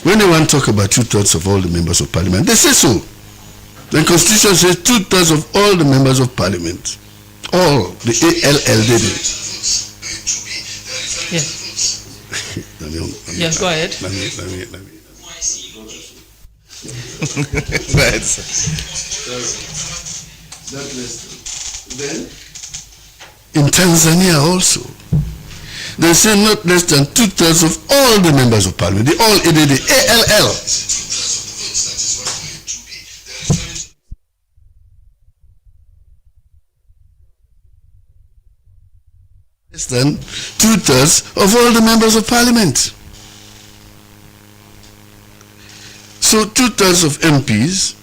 when they want to talk about 2/3 of all the members of parliament, they say so. The constitution says 2/3 of all the members of parliament. All the ALL did it. Yes. Yes, go ahead. Then, in Tanzania also, they say not less than 2/3 of all the members of parliament. They all aided the ALL. Less than 2/3 of all the members of parliament. So 2/3 of MPs,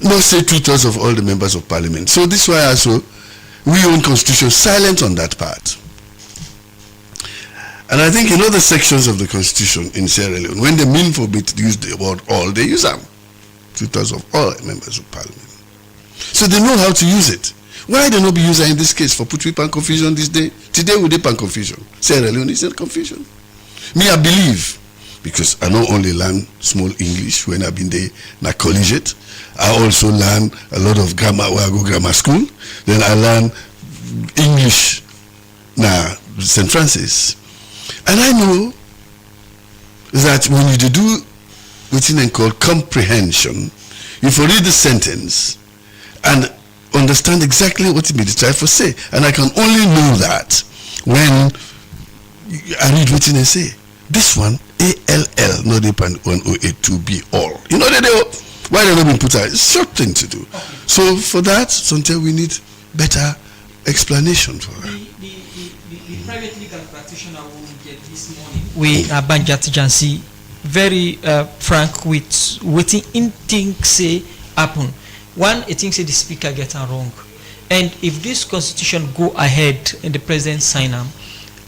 not say 2/3 of all the members of parliament. So this is why also we own constitution silent on that part. And I think in other sections of the constitution in Sierra Leone, when they mean for me to use the word all, they use them. 2/3 of all members of parliament. So they know how to use it. Why they not be using in this case for put people in confusion this day? Today we dip in confusion. Sierra Leone is in confusion. Me, I believe, because I not only learn small English when I've been there in a collegiate, I also learn a lot of grammar when I go grammar school. Then I learn English now St. Francis. And I know that when you do what they call comprehension, you for read the sentence and understand exactly what it means to try to say. And I can only know that when I read what they say. This one, ALL, not the 1082B all. You know why they not been put out? It's a short thing to do. So for that, sometimes we need better explanation for that. The private legal practitioner we get this morning, we are Banjat Jansi, very frank with what he thinks say happen. One, he thinks the speaker gets it wrong. And if this constitution go ahead and the president sign them,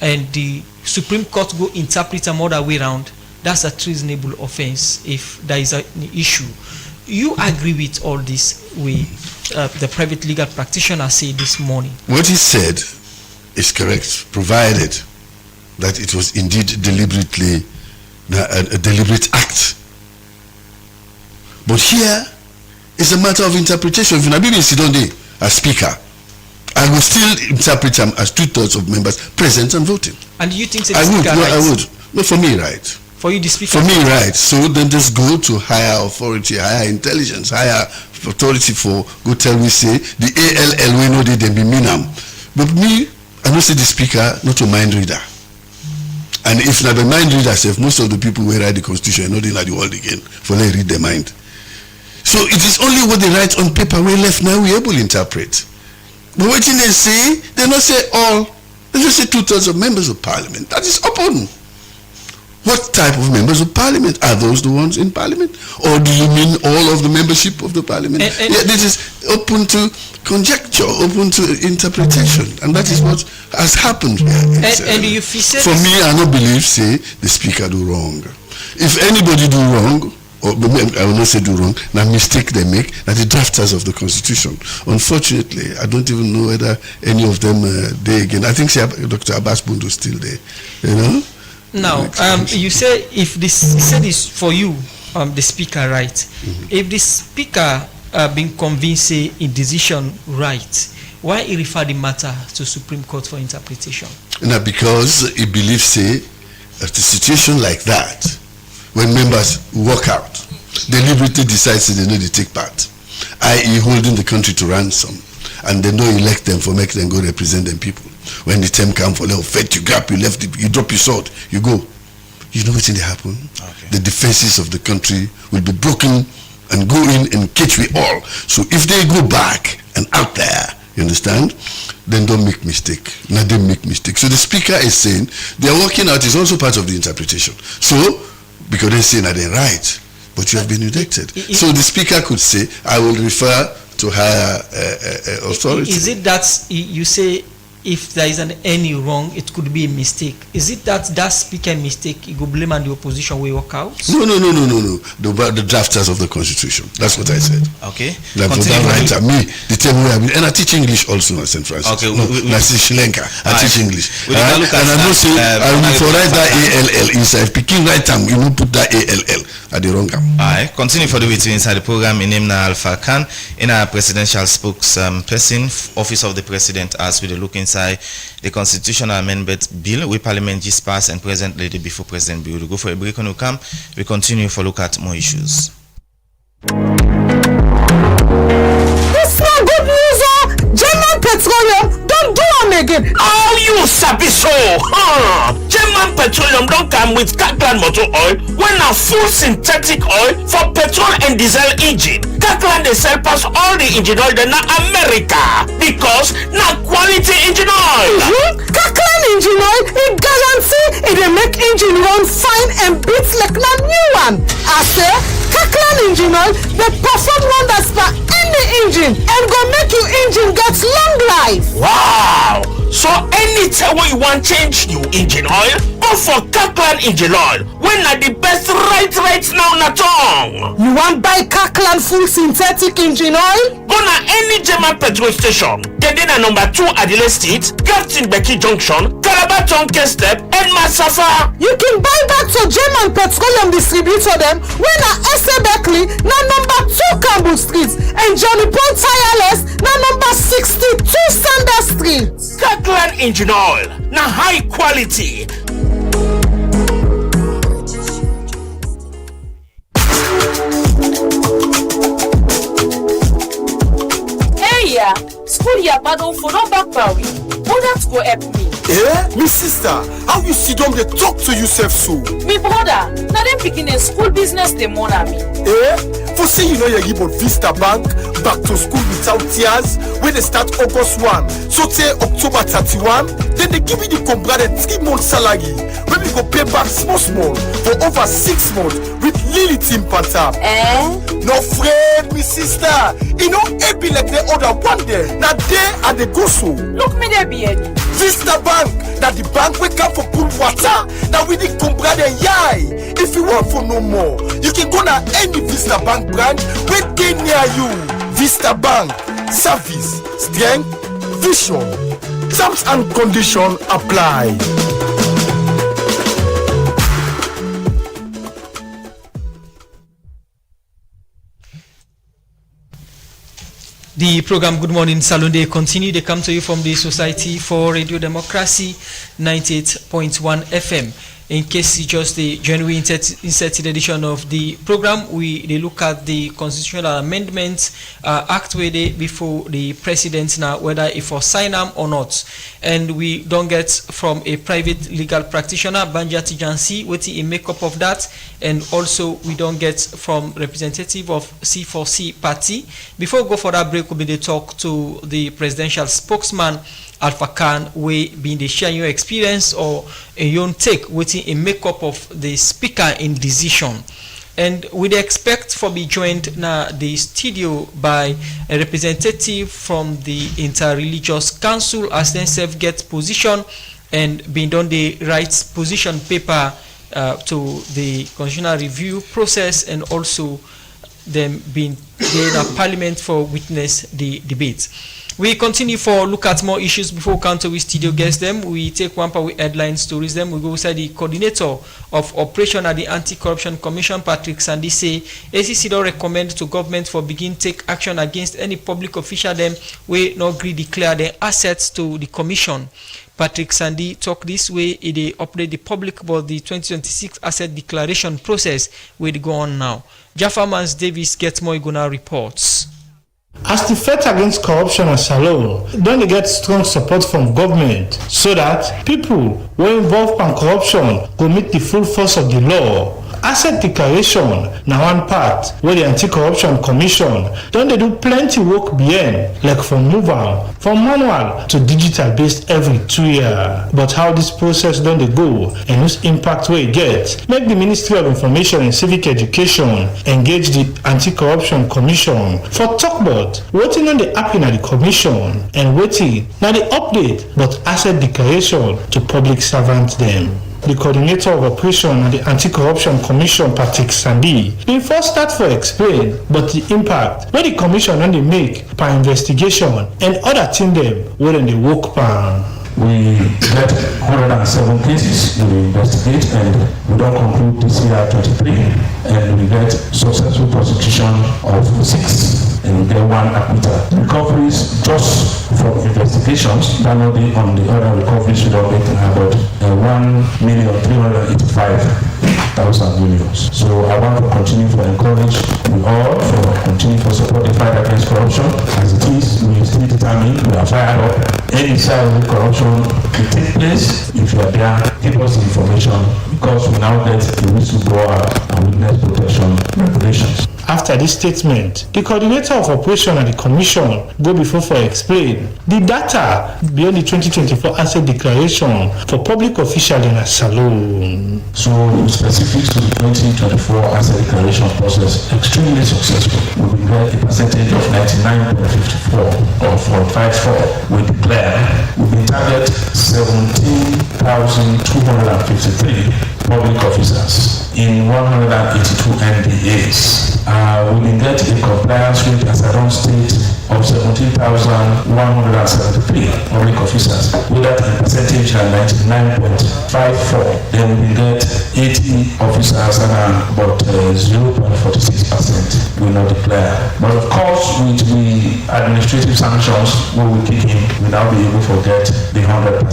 and the Supreme Court go interpret them other way around, that's a treasonable offense if there is an issue. You agree with all this the private legal practitioner said this morning? What he said is correct, provided that it was indeed deliberately a deliberate act. But here, it's a matter of interpretation. If you sit down there as speaker I will still interpret them as 2/3 of members present and voting. And do you think I would. No, for me, right. For you, the speaker. For me, right. So then just go to higher authority, higher intelligence, higher authority for go tell me say the ALL we know they be mean. But me, I don't say the speaker not a mind reader. And if not the mind reader, if most of the people will write the constitution, know they like the world again, for they read their mind. So it is only what they write on paper we left now we able to interpret. But what they say, they not say all. They just say 2/3 of members of parliament. That is open. What type of members of parliament? Are those the ones in parliament? Or do you mean all of the membership of the parliament? This is open to conjecture, open to interpretation. And that is what has happened here. And you say for me, I don't believe, say, the speaker do wrong. If anybody do wrong, or I will not say do wrong, now mistake they make, that the drafters of the constitution. Unfortunately, I don't even know whether any of them they again. I think Dr. Abbas Bundu is still there, you know. Now, you say if this, you said this for you, the speaker, right? If the speaker been convinced, say, in decision right, why he refer the matter to Supreme Court for interpretation? Now, because he believes, say, at a situation like that, when members walk out, deliberately decide they know they take part, i.e. holding the country to ransom, and they don't elect them for make them go represent them people. When the time comes for you grab, you drop your sword, you go. You know what's going to happen? Okay. The defenses of the country will be broken and go in and catch we all. So if they go back and out there, you understand? Then don't make mistake. Now they make mistake. So the speaker is saying their working out is also part of the interpretation. So because they say that they're right, but you have been elected. So the speaker could say, I will refer to higher authority. Is it that you say if there isn't any wrong, it could be a mistake? Is it that speaker mistake, you go blame on the opposition will work out? No. The drafters of the constitution. That's what I said. Okay. That right me. The term we have been, and I teach English also in St. Francis. Okay. I see Sri Lanka. I teach English. And I know say I will for write that ALL inside. Picking right time, you will put that ALL at the wrong time. Alright. Continue for the way to inside the program. In name na Alpha Khan, in our presidential spokesperson, Office of the President, as we look inside the constitutional amendment bill we parliament just passed and present lady before President Bill. We go for a break when we come. We continue for look at more issues. It's not good news, German Petroleum don't do them again. Oh, you sabi so, German Petroleum don't come with Kirkland motor oil when a full synthetic oil for petrol and diesel engine. Kirkland they sell pass all the engine oil in America because na quality engine oil. Kirkland engine oil, it guarantee it will make engine run fine and beat like na new one. I say Kirkland engine oil, they perform wonders for any engine and go make your engine get long life. Wow! So anytime when you want change your engine oil, go for Kirkland engine oil. When are the best right now na tongue? You want buy Kirkland full synthetic engine oil? Go na any German petrol station. Then na number 2 Adelaide Street, Captain Becky Junction, Calabar Tonke Step, and Masafa. You can buy back to German Petroleum distributor them when na SA Beckley na number 2 Campbell Street and Johnny Paul Tireless na number 62 Sanders Street. Kirkland engine oil, na high quality. Hey ya, school ya pardon for no back power. Who that go help me? Me sister, how you sit down they talk to yourself so? Me brother, now them picking a school business they mona me. For say you know you give Vista Bank back to school without tears when they start August 1. So say October 31, then they give you the combrade 3 months salary. When we go pay back small for over 6 months with Lily Team Pantap. No friend, me sister. You know, it be like the other one day. Now they are the go so. Look me there be Vista Bank, that the bank we come for pool water. Now we need combrade yai. If you want for no more, you can go to any Vista Bank branch within near you. Vista Bank, service, strength, vision. Terms and conditions apply. The program Good Morning Salon Day continue. They come to you from the Society for Radio Democracy 98.1 FM. In case you just the January inserted edition of the program, they look at the Constitutional Amendments Act where they before the President now whether if for sign them or not. And we don't get from a private legal practitioner, Banja Tijansi, what he make up of that. And also we don't get from representative of C4C party. Before we go for that break, we'll be the talk to the presidential spokesman Alpha Khan, we being the share your experience or a own take waiting a makeup of the speaker in decision. And we expect for be joined now the studio by a representative from the Interreligious Council as then self get position and being done the rights position paper to the constitutional review process and also them being in a parliament for witness the debate. We continue for look at more issues before counter with studio guests them. We take one part with headline stories them. We go inside the coordinator of operation at the Anti-Corruption Commission, Patrick Sandy, say ACC don't recommend to government for begin take action against any public official them we not agree declare their assets to the commission. Patrick Sandy talk this way, they update the public about the 2026 asset declaration process where they go on now. Jaffa Mans Davis gets more Igona reports. As the fight against corruption and Salon, don't they get strong support from government so that people who are involved in corruption will meet the full force of the law. Asset declaration now one part where the Anti-Corruption Commission don't they do plenty work beyond, like from mobile, from manual to digital based every 2 years. But how this process don't they go and whose impact will it get? Make the Ministry of Information and Civic Education engage the Anti-Corruption Commission for talk about waiting on the happening at the commission and waiting now the update but asset declaration to public servants them. The coordinator of operation at the Anti-Corruption Commission, Patrick Sandy, they first start for explain, but the impact where the commission only make per investigation and other thing them where they work per. We get 107 cases we investigate and we don't conclude this year 23 and we get successful prosecution of 6 and we get 1 acquittal. Recoveries just from investigations, not only on the other recoveries we don't get about 1,385,000 millions. So I want to continue to encourage we all for continue to support the fight against corruption. As it is, we still determined, we are fired up. Any side of corruption will take place. If you are there, give us information because we now get the whistleblower and witness protection regulations. After this statement, the coordinator of operation at the commission go before for explain the data beyond the 2024 asset declaration for public officials in a Salon. So specific to the 2024 asset declaration process, extremely successful. We declare a percentage of 99.54 or 4.54. We declare we target 17,253 public officers in 182 NDAs. We will get a compliance rate as a run state of 17,173 public officers, with that in percentage at 99.54. Then we will get 80 officers and about 0.46% will not declare. But of course, with the administrative sanctions we will kick in, we now be able to get the 100%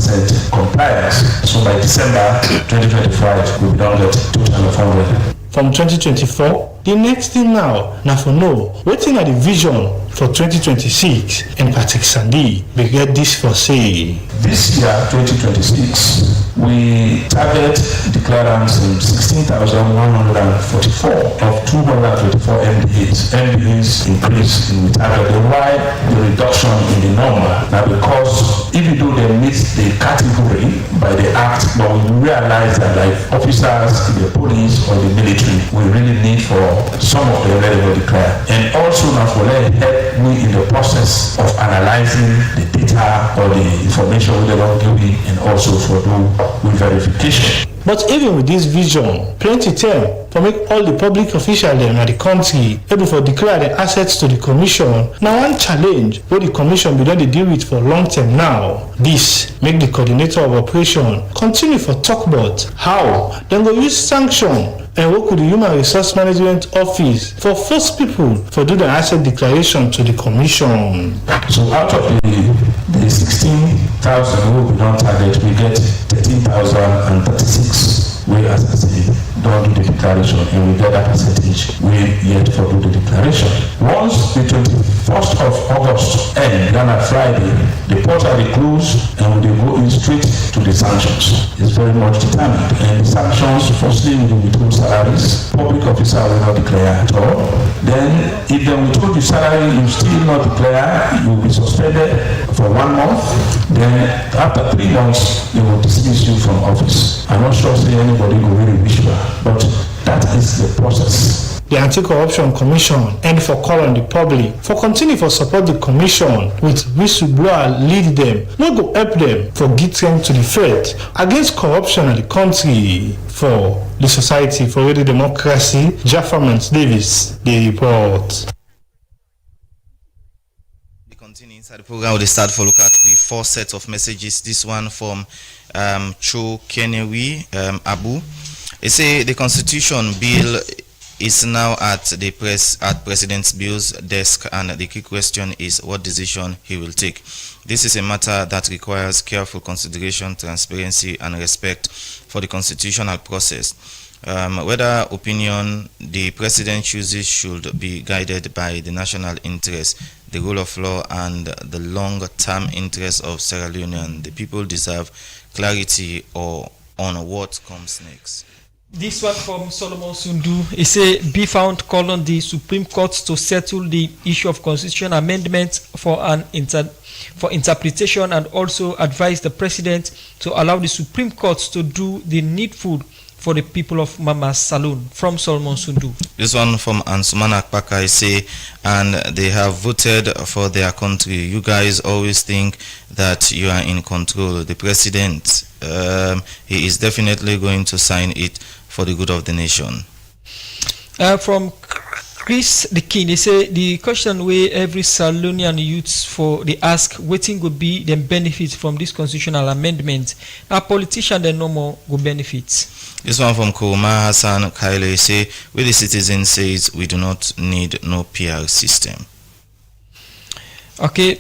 compliance. So by December 2025, we will now get total of 100. From 2024, the next thing now for know waiting at the vision for 2026 and Patrick Sandy we get this for say. This year 2026 we target declarants in 16,144 of 224 MBAs. MBAs increase in the target. Why the reduction in the number? Now because even though they meet the category by the act, but we realize that like officers in the police or the military, we really need for some of them let them declare. And also now for them help me in the process of analyzing the data or the information they don't give me and also for do with verification. But even with this vision, plenty time for make all the public officials in the country able to declare their assets to the commission. Now one challenge where the commission be done to deal with for long term now. This make the coordinator of operation continue for talk about how they go use sanction and work with the Human Resource Management Office for force people for do the asset declaration to the commission. So out of the 16,000 who we don't target, we get 13,036. We as I say, don't do the declaration, and we get that percentage. We yet for do the declaration. Once the 21st of August ends, then on Friday, the portal will close and they go in straight to the sanctions. It's very much determined. And the sanctions, firstly, will withhold salaries. Public officer will not declare at all. Then, if they withhold the salary, you still not declare, you will be suspended for 1 month. Then, after 3 months, they will dismiss you from office. I'm not sure say anybody will really wish for, but that is the process. The Anti-Corruption Commission and for call on the public for continue for support the commission with whistleblower lead them, not go help them for get strength to the fight against corruption in the country. For the Society for Radio Democracy, Jaffa Davis, the report. We continue inside the program. We start for look at the 4 sets of messages. This one from Cho Kenewi Abu. They say the Constitution bill is now at the President Bill's desk, and the key question is what decision he will take. This is a matter that requires careful consideration, transparency, and respect for the constitutional process. Whether opinion the President chooses should be guided by the national interest, the rule of law, and the long-term interests of Sierra Leonean. The people deserve clarity on what comes next. This one from Solomon Sundu. He say, be found call on the Supreme Court to settle the issue of constitution amendment for interpretation, and also advise the President to allow the Supreme Court to do the needful for the people of Mama Saloon. From Solomon Sundu. This one from Ansumana Akpaka. I say, and they have voted for their country. You guys always think that you are in control. The President, he is definitely going to sign it for the good of the nation. From Chris the King, they say the question where every Salonian youths for the ask waiting would be the benefits from this constitutional amendment. Now politician they no more go benefits. This one from Kuruma Hassan Kaile say, where the citizen says we do not need no PR system. Okay,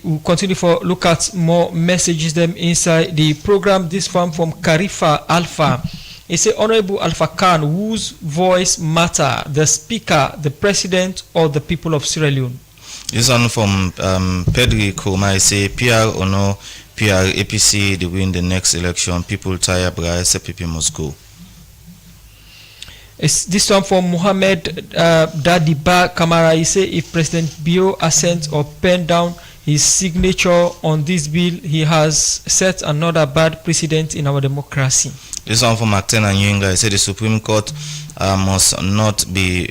we'll continue for look at more messages them inside the program. This one from Karifa Alpha. He said, Honorable Alpha Khan, whose voice matter, the speaker, the president, or the people of Sierra Leone? This one from Pedri Kuruma. He say, PR or no PR, APC, they win the next election. People tired, but SPP must go. This one from Mohammed Dadiba Kamara. He say, if President Bio assents or pen down his signature on this bill, he has set another bad precedent in our democracy. This one from Macten and Yinga. He said the Supreme Court must not be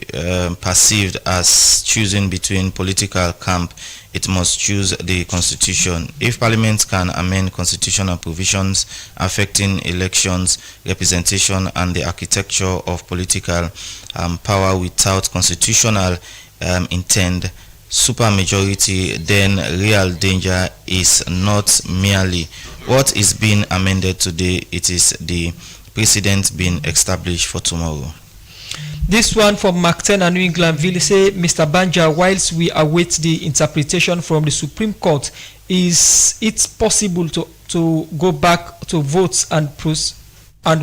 perceived as choosing between political camp. It must choose the Constitution. If Parliament can amend constitutional provisions affecting elections, representation, and the architecture of political power without constitutional intent, supermajority, then real danger is not merely what is being amended today, it is the precedent being established for tomorrow. This one from Macten and New England Ville say, Mr. Banja, whilst we await the interpretation from the Supreme Court, is it possible to go back to votes and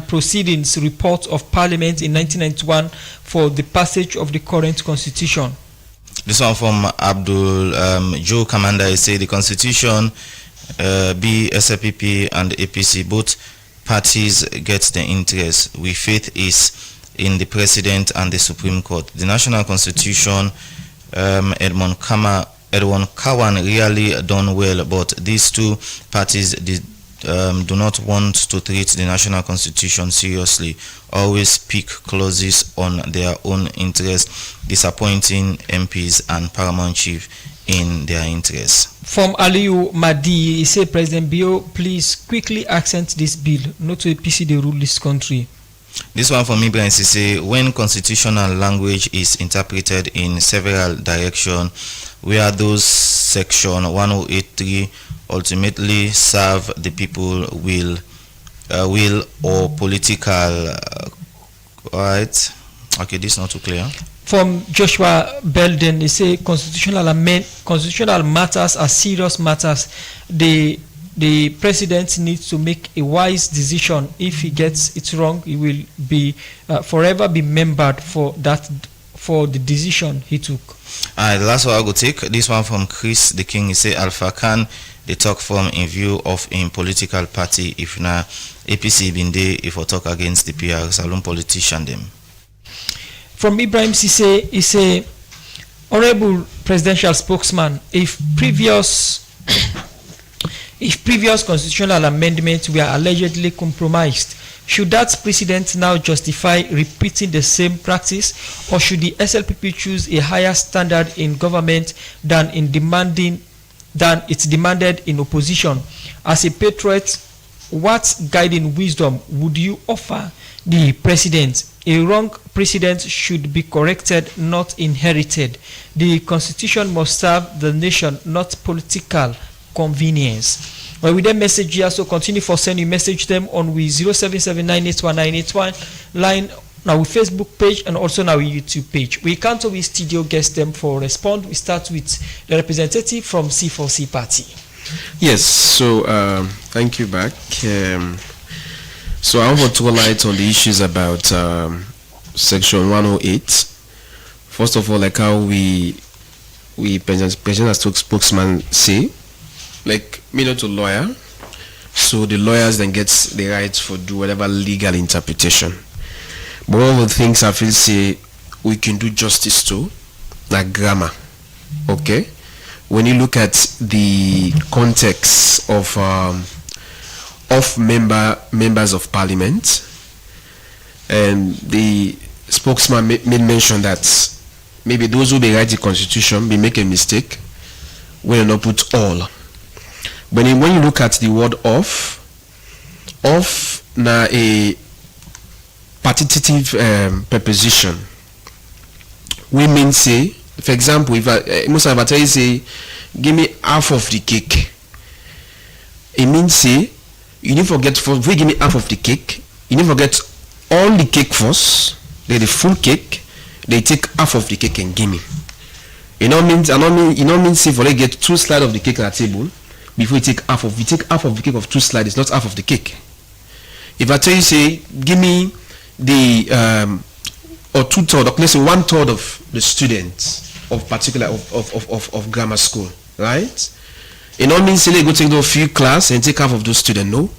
proceedings report of Parliament in 1991 for the passage of the current constitution? This one from Abdul Joe Commander. Say the Constitution, SLPP and APC, both parties get the interest. We faith is in the President and the Supreme Court. The National Constitution, Edmond Kawan really done well, but these two parties do not want to treat the National Constitution seriously, always pick clauses on their own interest, disappointing MPs and Paramount Chief in their interests. From Aliyu Madi, he said, President Bio, please quickly accent this bill, not to APC they rule this country. This one from Ibrahim say, when constitutional language is interpreted in several directions, where those section 1083 ultimately serve the people will or political All right. Okay, this is not too clear. From Joshua Belden, he say constitutional matters are serious matters. The president needs to make a wise decision. If he gets it wrong, he will be forever be remembered for the decision he took. The last one I go take. This one from Chris the King. He say Alpha Khan they talk from in view of in political party. If na APC been there, if I talk against the PR Salon politician them. From Ibrahim Sise, he say, Honorable Presidential Spokesman, if previous constitutional amendments were allegedly compromised, should that precedent now justify repeating the same practice, or should the SLPP choose a higher standard in government than it's demanded in opposition? As a patriot, what guiding wisdom would you offer the president? A wrong precedent should be corrected, not inherited. The constitution must serve the nation, not political convenience. Well, with that message here, so continue for sending message them on with 0779819881 line now with Facebook page and also now with YouTube page. We can't always studio guest them for respond. We start with the representative from C4C party. Yes, so thank you back. So I want to throw light on the issues about section 108. First of all, like how we president as spokesman say, like me not a lawyer, so the lawyers then gets the right for do whatever legal interpretation. But one of the things I feel say we can do justice to, like grammar. Okay, when you look at the context of members of parliament, and the spokesman made mention that maybe those who write the constitution may make a mistake when not put all. But when you look at the word of na a partitive preposition, we mean say, for example, if I tell you say, give me half of the cake, it means say you need to forget first. If you give me half of the cake, you need to forget all the cake first. Then the full cake, they take half of the cake and give me. It not means say for they get 2 slices of the cake on the table before you take half of the cake of 2 slices. It's not half of the cake. If I tell you say give me the or 2/3, or let's say 1/3 of the students of particular of grammar school, right? It not means say they go take those few class and take half of those students. No,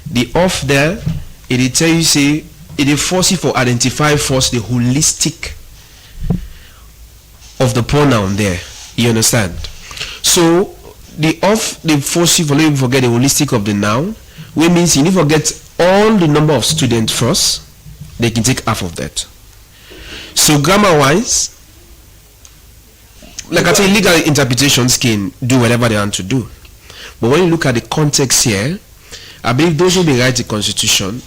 the off there it tell you say it force you for identify first the holistic of the pronoun there. You understand? So the off they force you for let you forget the holistic of the noun, which means you need to forget all the number of students first. They can take half of that. So grammar wise, like I say, legal interpretations can do whatever they want to do. But when you look at the context here, I believe those who write the constitution,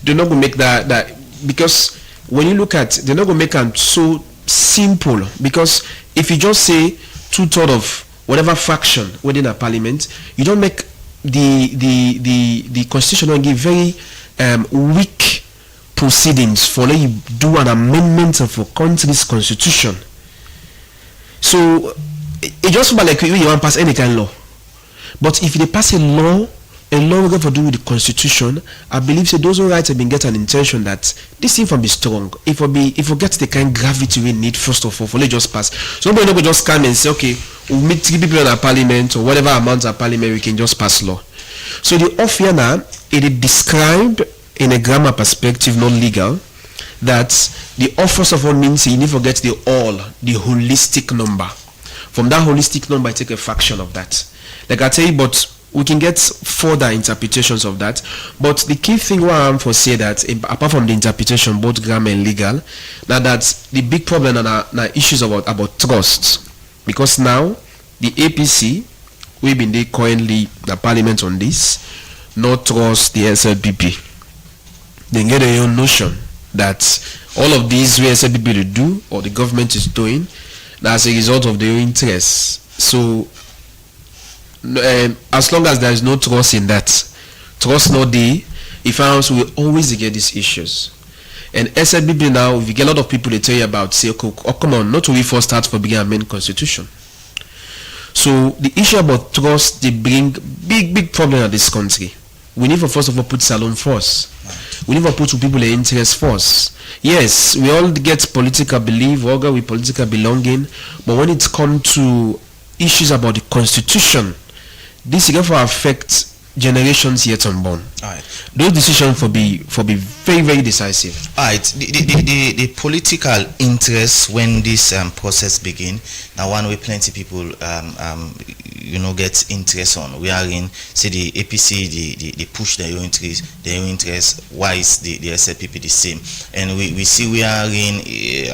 they're not going to make that because when you look at, they're not going to make it so simple. Because if you just say 2/3 of whatever fraction within a parliament, you don't make the constitution don't give very weak proceedings for let you do an amendment of a country's constitution. So it just like you want to pass any kind of law. But if they pass a law will to do with the constitution, I believe say those who write have been get an intention that this thing can be strong. If we get the kind of gravity we need first of all, for let just pass. So nobody will just come and say, okay, we'll meet 3 people in our parliament or whatever amount of parliament we can just pass law. So the off here now, it is described in a grammar perspective, not legal, that the off first of all means you need to forget the holistic number. From that holistic number, I take a fraction of that. Like I tell you, but we can get further interpretations of that. But the key thing why I'm for say that apart from the interpretation, both grammar and legal, now that's the big problem now issues about trust. Because now the APC, we've been there currently the parliament on this, not trust the SLPP. They get their own notion that all of these way SLPP will do or the government is doing, that's a result of their interests. So as long as there is no trust in that, trust not there, if I will always get these issues. And SLBB now, if you get a lot of people, they tell you about, say, okay, oh, come on, not we first start for beginning amend constitution. So the issue about trust, they bring big problem in this country. We need to first of all put Salon first. We need to put people in interest first. Yes, we all get political belief, we all get with political belonging, but when it comes to issues about the constitution, this is going to affect generations yet unborn. Alright. Those decisions for be very decisive. Alright. The political interest when this process begin. Now one way plenty people get interest on. We are in say the APC they push their own interest. Why is the SLPP the same? And we see we are in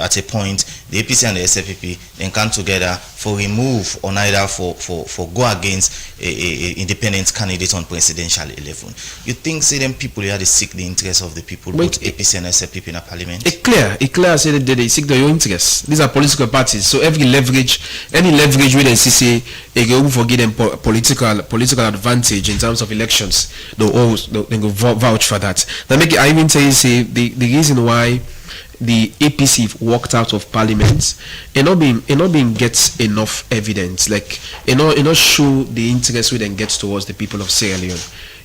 at a point the APC and the SLPP then come together for remove or neither for go against a independent candidate on presidential election. You think say them people here they seek the interest of the people, both APC and SLPP in a parliament? It clear say that they seek their own interests. These are political parties, so any leverage we then see they go forget them political advantage in terms of elections. They go vouch for that. Now make it, I even tell you say the reason why the APC walked out of parliament and not being gets enough evidence, like it not show the interest we then gets towards the people of Sierra Leone.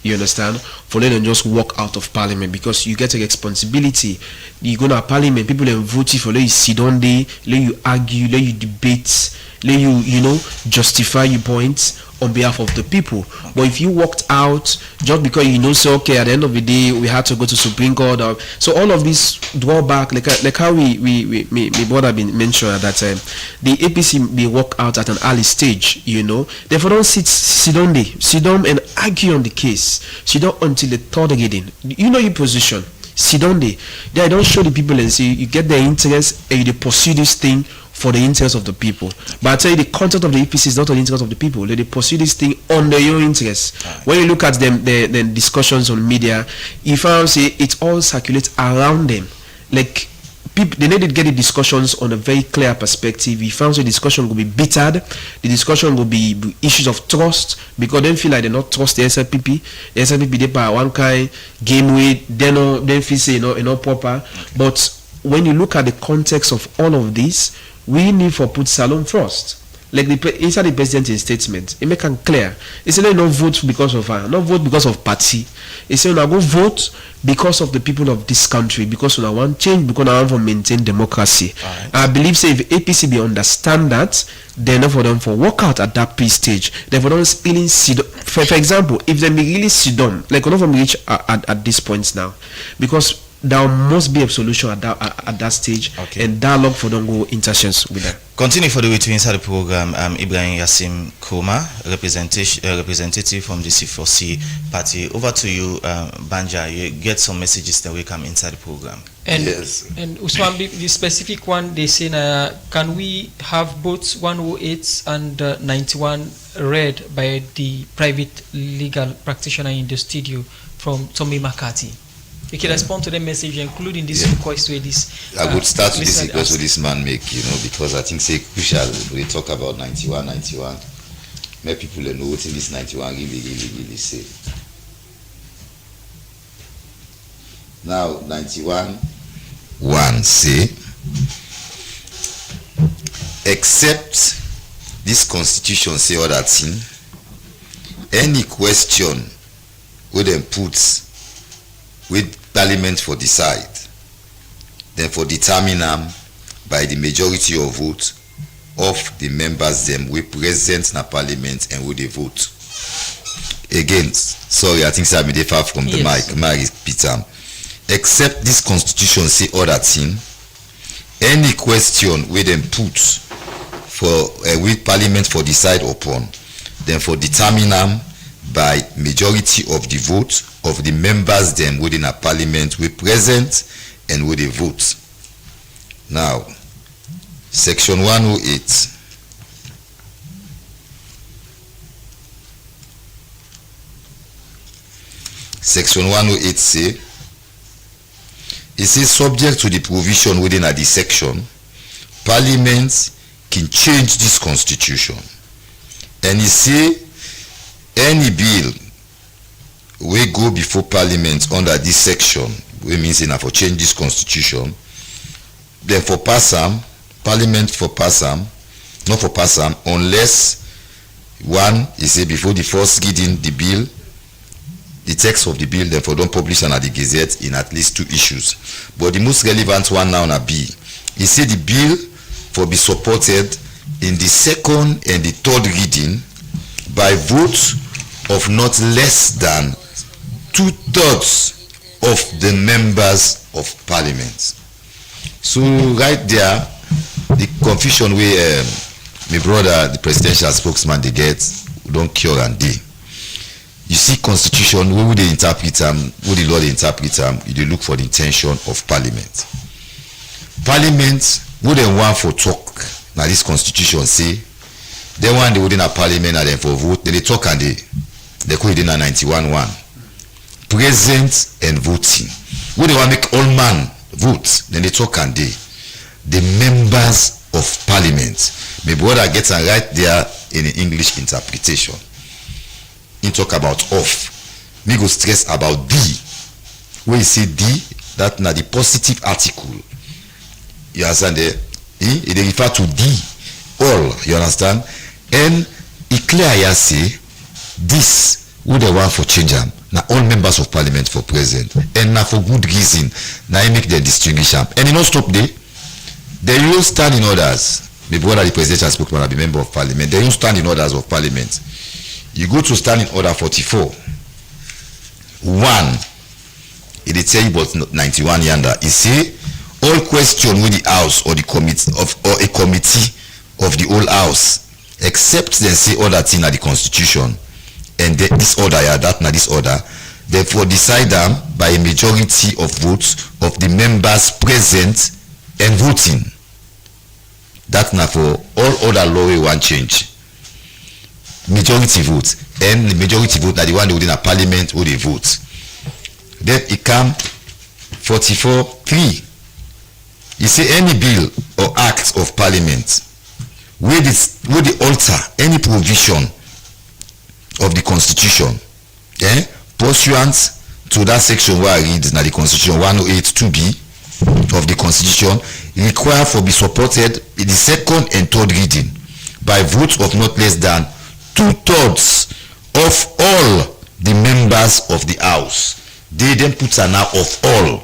You understand? For them to just walk out of parliament, because you get a responsibility. You go to parliament, people then vote you for, let you sit on there, let you argue, let you debate, let you justify your points on behalf of the people. But if you walked out just because say okay, at the end of the day we had to go to Supreme Court, so all of this drawback, like how we brother been mentioned that the APC may walk out at an early stage, therefore don't sit down and argue on the case, sit down until the third reading. Your position, sit down there. They don't show the people and say you get their interest and you pursue this thing for the interest of the people. But I tell you, the content of the APC is not on the interest of the people. They pursue this thing on their own interest. When you look at them, the discussions on media, you found say it all circulates around them. Like people, they need to get the discussions on a very clear perspective. You found the discussion will be bittered. The discussion will be issues of trust, because they feel like they not trust the SLPP. The SLPP they buy one kind game way. They feel say not proper. But when you look at the context of all of this, we need to put Salon first. Like inside the president's statement, it make it clear. He said no vote because of not vote because of party. He said go vote because of the people of this country, because we want change, because we want to maintain democracy. Right. I believe say if APC be understand that, then for them for work out at that stage, then for them really sit. For example, if they really sit down, like one of them reach at this point now, because there must be a solution at that stage, okay. And dialogue for them go intercessions with them. Continue for the way to inside the program. Ibrahim Yassim Koma, representative from the C4C party. Over to you, Banja. You get some messages that will come inside the program. And, yes. And Usman, the specific one they say, can we have both 108 and 91 read by the private legal practitioner in the studio from Tommy McCarthy? You can respond to the message, including this request with this. I would start with this request with this man make, because I think it's crucial when they talk about 91. Make people know what in this 91 really say. Now 91 say, except this constitution say all that thing, any question we then put with Parliament for decide, then for determine them by the majority of vote of the members them we present na Parliament and we they vote. Again, sorry, I think I made far from the mic Peter. Except this constitution say all that thing, any question we then put for with Parliament for decide upon, then for determine them by majority of the vote of the members them within a parliament we present and we they vote. Now, section 108. Section 108 say, it says subject to the provision within a this section, Parliament can change this constitution. And it say any bill we go before Parliament under this section we mean say na for change this constitution, then for pass am, parliament for pass am, not for pass am unless one is say before the first reading the bill, the text of the bill then for don't publish an at the Gazette in at least 2 issues. But the most relevant one now na B. He say the bill for be supported in the second and the third reading by votes of not less than 2/3 of the members of parliament. So right there, the confusion where my brother, the presidential spokesman, they get, don't cure and they. You see constitution, where would they interpret them, where the law they interpret them, you look for the intention of parliament. Parliament, would they want for talk, now this constitution say, they want they wouldn't have parliament and then for vote, then they talk and they call it in a 91-1. Present and voting. Would they want make all man vote, then they talk and the members of parliament. My brother gets and right there in the English interpretation. He talk about off. Me go stress about D. When you say D, that na the positive article. You understand there? It refer to D. All. You understand? And it clear here say this who they want for change them. Now all members of parliament for present. And now for good reason. Now I make them distinguish them. And you don't stop there. They will stand in orders. My brother, the presidential spokesman, be member of parliament. They will stand in orders of parliament. You go to stand in order 44. 1. It tell you about 91 yonder. It say all question with the house or the committee or a committee of the whole house, except then say other thing at the constitution, and this order, yeah, that na this order. Therefore, decide them by a majority of votes of the members present and voting. That na for all other law we want change. Majority vote, and the majority vote are the one within a parliament who they vote. Then it come 44.3. You say any bill or act of parliament where they alter any provision of the constitution, pursuant to that section where I read now the constitution 108(2)b of the constitution, require for be supported in the second and third reading by votes of not less than 2/3 of all the members of the house. They then put an now of all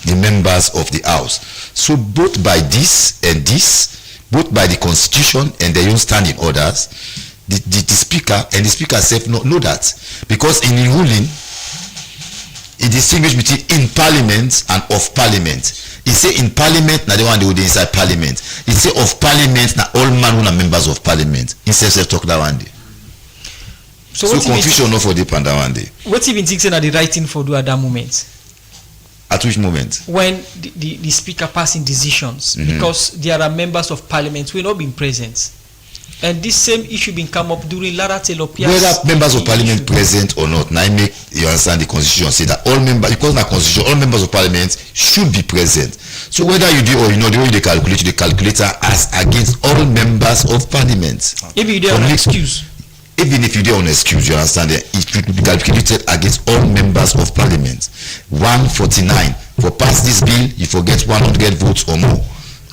the members of the house. So both by this and this, both by the constitution and their own standing orders, the speaker and the speaker self know that, because in the ruling it distinguish between in parliament and of parliament. He say in parliament na the one they would inside parliament. He say of parliament na all man who are members of parliament. He self talk that one day. So confusion no for the panda one day. What even thinks na the right thing for do at that moment? At which moment? When the speaker passing decisions, because there are members of parliament who have not been present. And this same issue been come up during Lara Telopia's. Whether members of parliament present or not, now I make you understand the constitution say that all members, because the constitution, all members of parliament should be present. So whether you do or you know the way they calculate the calculator as against all members of parliament. Even if you don't excuse. Even if you don't excuse, you understand that it should be calculated against all members of parliament. 149. For pass this bill, you forget 100 votes or more.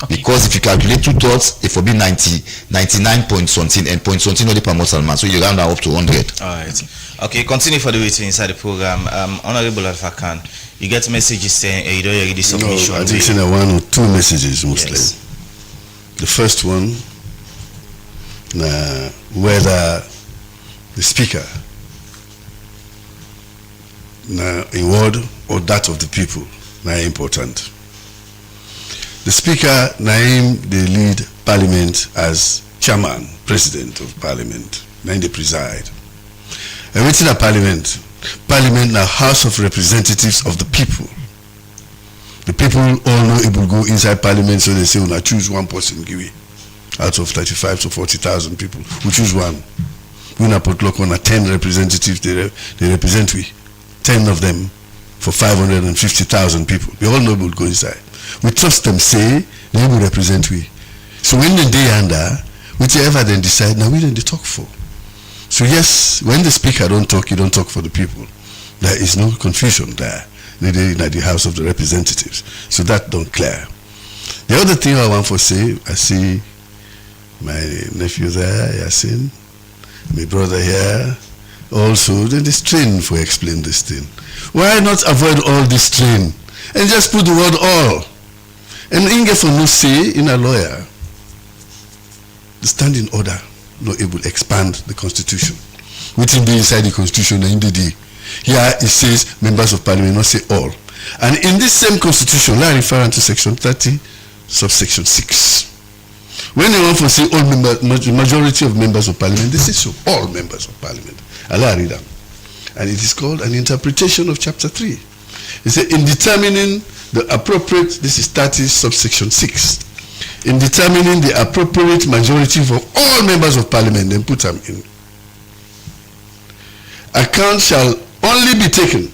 Okay. Because if you calculate 2/3, it will be 99 point something, and point something only per Muslim. So you round up to 100. All right. Okay, continue for the waiting inside the program. Honorable Alpha Khan, you get messages saying you don't read the submission. No, I think there are 1 or 2 messages mostly. Yes. The first one, whether the speaker, in word or that of the people, important. The speaker named the lead parliament as chairman, president of parliament. Then they preside. And within a parliament now House of Representatives of the people. The people all know it will go inside parliament, so they say when I choose one person, give it out of 35 to 40,000 people. We choose one. We not put look on 10 representatives they represent we. 10 of them for 550,000 people. We all know it will go inside. We trust them, say they will represent we. So when the day under, whichever then decide, now we then they talk for. So yes, when the speaker don't talk, he don't talk for the people. There is no confusion there. in the House of the Representatives. So that don't clear. The other thing I want to say, I see my nephew there, Yasin, my brother here, also, then the strain for explain this thing. Why not avoid all this strain and just put the word all? And Inge for no say in a lawyer, the standing order not able to expand the constitution. Within the inside the constitution in the day. Here it says members of parliament, not say all. And in this same constitution, I refer to section 30, subsection 6. When they want to say all majority of members of parliament, this is so all members of parliament. Allah read them. And it is called an interpretation of chapter 3. It says in determining the appropriate, this is 30 subsection 6. In determining the appropriate majority for all members of parliament, then put them in. Account shall only be taken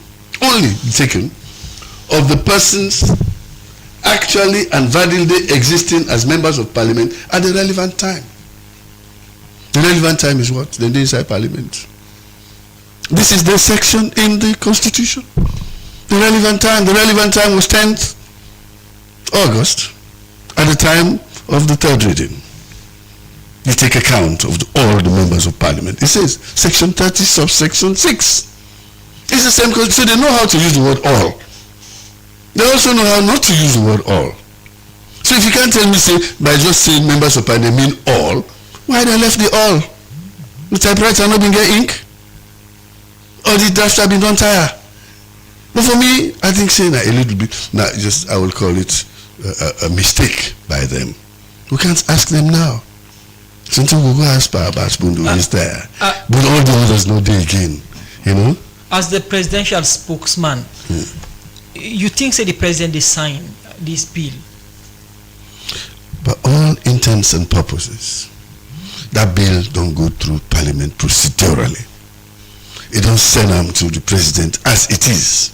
of the persons actually and validly existing as members of parliament at the relevant time. The relevant time is what? The day inside parliament. This is the section in the constitution. The relevant time was 10th August at the time of the third reading. You take account of all the members of parliament. It says section 30 subsection 6. It's the same, so they know how to use the word all. They also know how not to use the word all. So if you can't tell me, say, by just saying members of parliament mean all, why they left the all? The typewriter not been get ink? Or the draft have been done tire? But for me, I think saying a little bit, now just I will call it a mistake by them. We can't ask them now. Something we go ask Bundu is there. But all the others know they again, you know? As the presidential spokesman, you think say the president they sign this bill? But all intents and purposes, that bill don't go through parliament procedurally. It don't send them to the president as it is.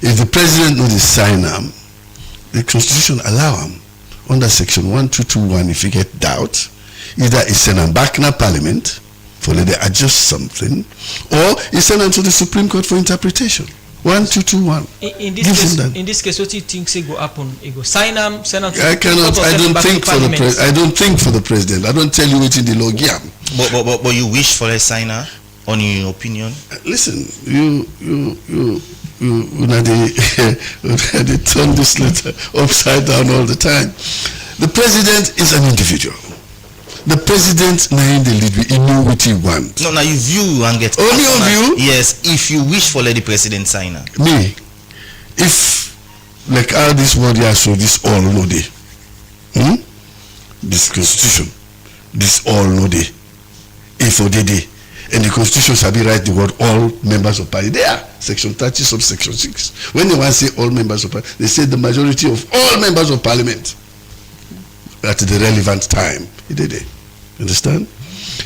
If the president not sign them, the constitution allow them under section 1221, if you get doubt, either it send them back in a parliament for let they adjust something, or it send them to the Supreme Court for interpretation. 1221. In this case, what do you think say go happen? It go sign them, send them to I cannot. I don't think for the I don't think for the president. I don't tell you what in the logam. But you wish for a signer, on your opinion? Listen, you they turn this letter upside down all the time. The president is an individual. The president name the lead, he know what he wants. No, now you view and get. Only on view? Yes, if you wish for let the president sign her. Me, if like all this word here, so this all no day. This constitution, this all no day. If for the day. And the constitution shall be write the word all members of parliament. There, section 30 subsection 6. When they want to say all members of parliament, they say the majority of all members of parliament at the relevant time. Understand?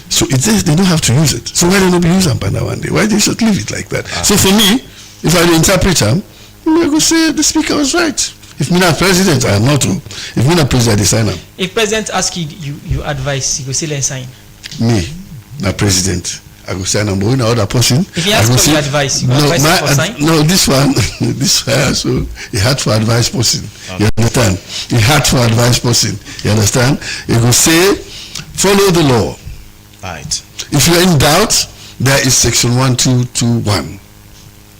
So it says they don't have to use it. So why they not be using Panda one day? Why they should leave it like that? So for me, if I interpret them, I go say the speaker was right. If me not president, I am not to. If me not president, I sign them. If president ask you advice, you go still sign. Me, not president. I go sign them, but when other person, if he asks for advice, you advise him for sign? No, this one, so he had for advice person. Okay. You understand? He had for advice person. You understand? You go say, follow the law. Right. If you are in doubt, there is section 1221.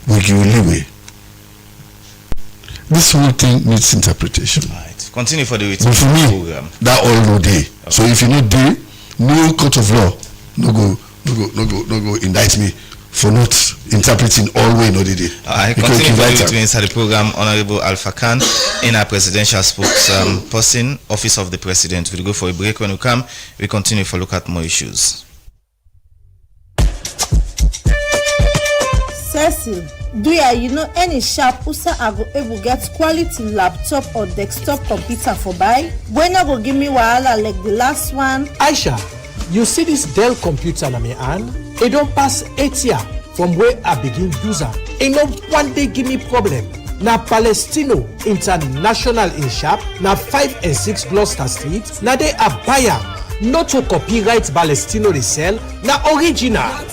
We give you leeway. This whole thing needs interpretation. Right. Continue for the but for me, program. That all no day. Okay. So if you not day, no court of law, no go indict me for not interpreting all way no day. I continue to inside the program. Honorable Alpha Khan, in our presidential spokesperson, Office of the President. We'll go for a break. When we come, we continue for look at more issues. Cecil, do you know any sharp user I go able get quality laptop or desktop computer for buy? When I go give me wahala like the last one? Aisha, you see this Dell computer na me hand? It don't pass 8 years from where I begin use am. It no one day give me problem. Na Palestino International in shop, na 5 and 6 Gloucester Street, na they a buyer. Not to copyright Palestino they sell, na original.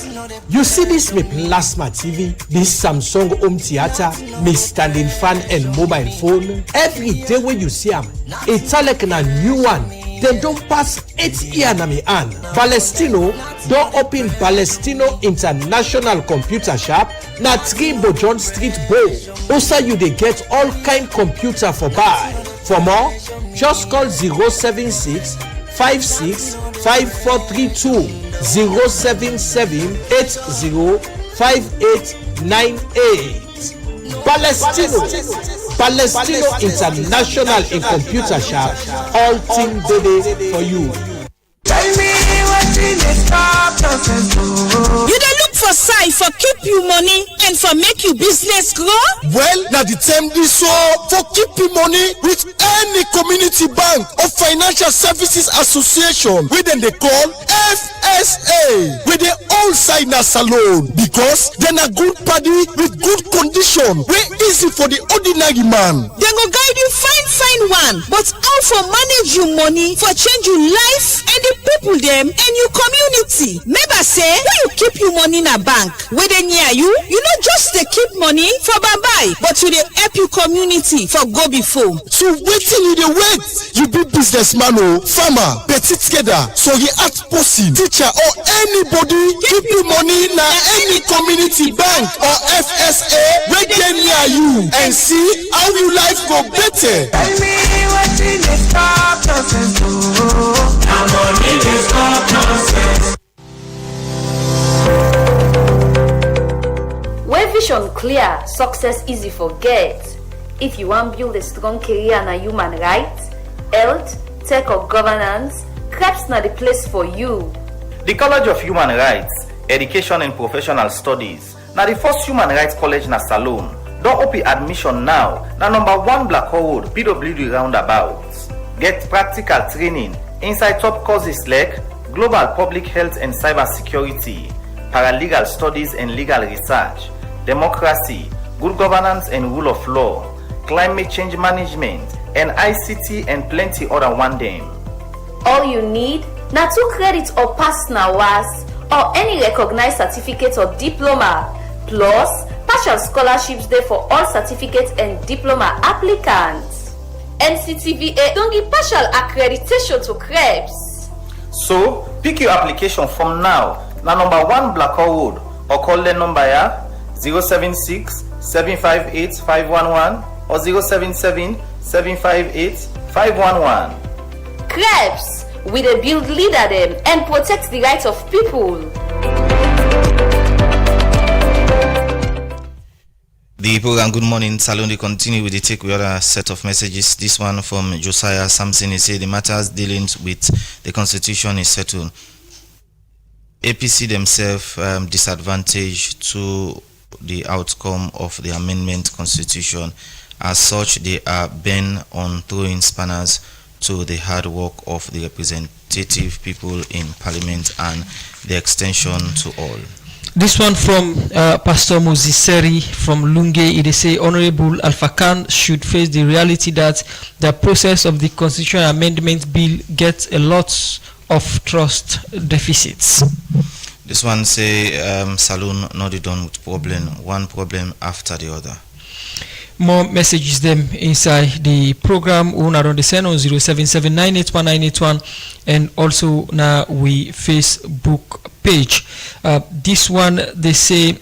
You see this me plasma TV, this Samsung home theater, me standing fan and mobile phone. Every day when you see them, it's like a new one. They don't pass 8 years na me hand. Palestino don't open Palestino International Computer Shop na 3 Bojon Street Bow. Also you they get all kind computer for buy. For more, just call 076 56 5432 077 80 5898. Palestino International in Computer Shop, all things ready for you. Tell me what you look for sign for keep you money and for make you business grow? Well, now the term is so for keep you money with any community bank or financial services association with them they call FSA with their own side na salon because then a good party with good condition wey easy for the ordinary man. They go guide you fine one, but how for manage your money for change your life and the people them and your community. Maybe say when you keep your money in a bank where they near you not just they keep money for bye but you they help your community for go before. So waiting you the wait, you be businessman or farmer, petit together, so you act person, teacher or anybody keep your money in any community bank or FSA where they near you and see how your life go better. Tell me what you stop nonsense. When vision clear, success easy forget. If you want build a strong career and a human rights, health, tech or governance, CREPS not the place for you. The College of Human Rights, Education and Professional Studies, now the first human rights college na Salone. Don't open admission now. Now number 1 Black Hole Road, PWD roundabout. Get practical training inside top courses like Global Public Health and Cyber Security, Paralegal Studies and Legal Research, Democracy, Good Governance and Rule of Law, Climate Change Management, and ICT and plenty other one them. All you need na 2 credits or pass na was or any recognized certificate or diploma plus partial scholarships there for all certificates and diploma applicants. NCTVA don't give partial accreditation to CREPS. So pick your application from now. Now number 1 Black Hole Road or call the number 076 758 511 or 077 758 511. CREPS, we dey build leader them and protect the rights of people. The program Good Morning Salon, they continue with the take with other set of messages. This one from Josiah Samson. He said the matters dealing with the constitution is settled. APC themselves disadvantaged to the outcome of the amendment constitution. As such, they are bent on throwing spanners to the hard work of the representative people in parliament and the extension to all. This one from Pastor Mosiseri from Lunge. They say Honorable Alpha Khan should face the reality that the process of the constitutional amendment bill gets a lot of trust deficits. This one say Salon not done with one problem after the other. More messages them inside the program. We are on the send on 077981981 and also now we Facebook page. This one they say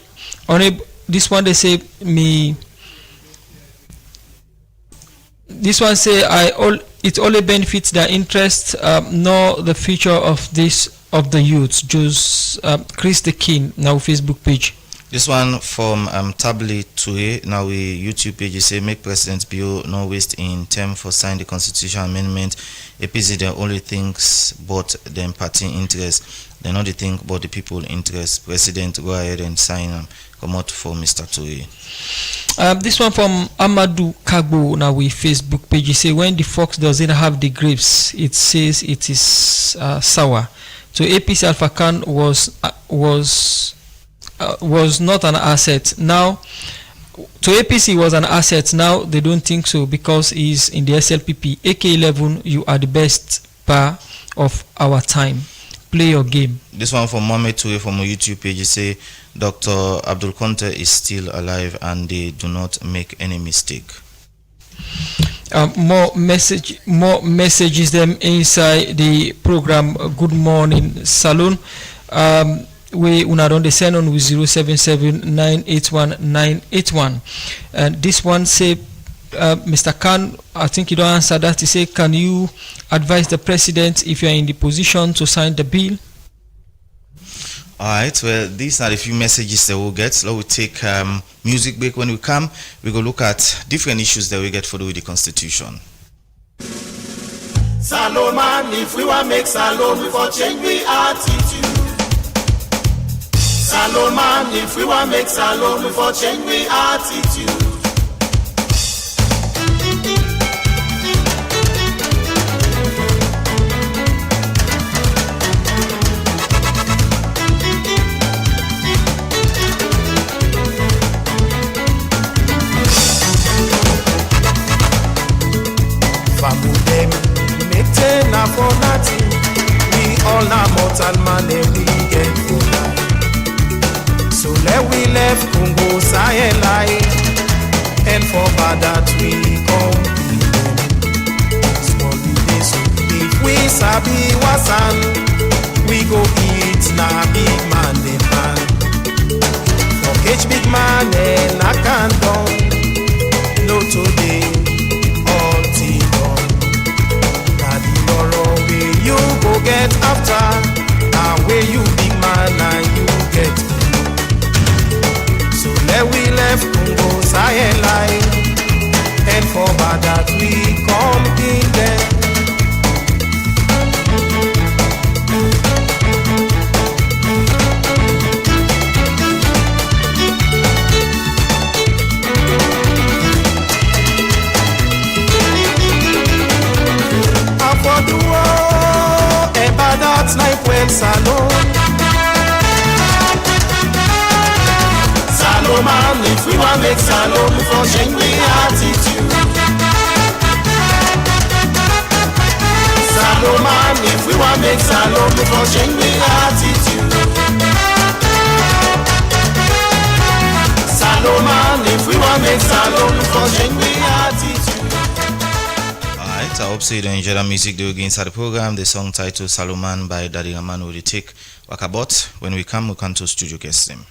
it only benefits their interest, nor the future of the youths. Just Chris the King, now Facebook page. This one from Tabli Toure, now we YouTube page, say make President Bio no waste in term for sign the constitution amendment. APC they only thinks but them party interest. They not think about the people interest. President go ahead and sign them. Come out for Mr. Toure. This one from Amadou Kagbo, now we Facebook page, say when the fox doesn't have the grapes, it says it is sour. So APC Alpha Khan was not an asset. Now to APC was an asset. Now they don't think so because he's in the SLPP. AK11, you are the best par of our time. play your game. This one from Mohamed Toure from our YouTube page. He say Dr. Abdul Conte is still alive and they do not make any mistake. More messages them inside the program. Good morning, Salon. We una don dey send on with 077-981-981. And this one say, Mr. Khan, I think you don't answer that. He say, can you advise the president if you are in the position to sign the bill? All right, well, these are the few messages that we'll get. So we'll take music break. When we come, we go look at different issues that we get for the Constitution. Salomon, if we want make Salon, we for change we attitude. Salomon, if we want make Salon, we for change we attitude. Them maintain for nothing. We all na mortal man and we get for life. So let we left Congo Sahel and for bad that we come small days. If we sabi wasan, we go eat na big man the man. For catch big man and I can't down. No today. You go get after, where you big man and you get. So let we left Congo Sahel and for bad that we come in there. Salon. Salomon, if we want make Salon, we for change we attitude. Salomon, if we want make Salon, we for change we attitude. Salomon, if we want make Salon, we for change we attitude. I hope so you don't enjoy that music do again inside the program. The song titled Salomon by Daddy Raman will take Wakabot. When we come to studio guest him.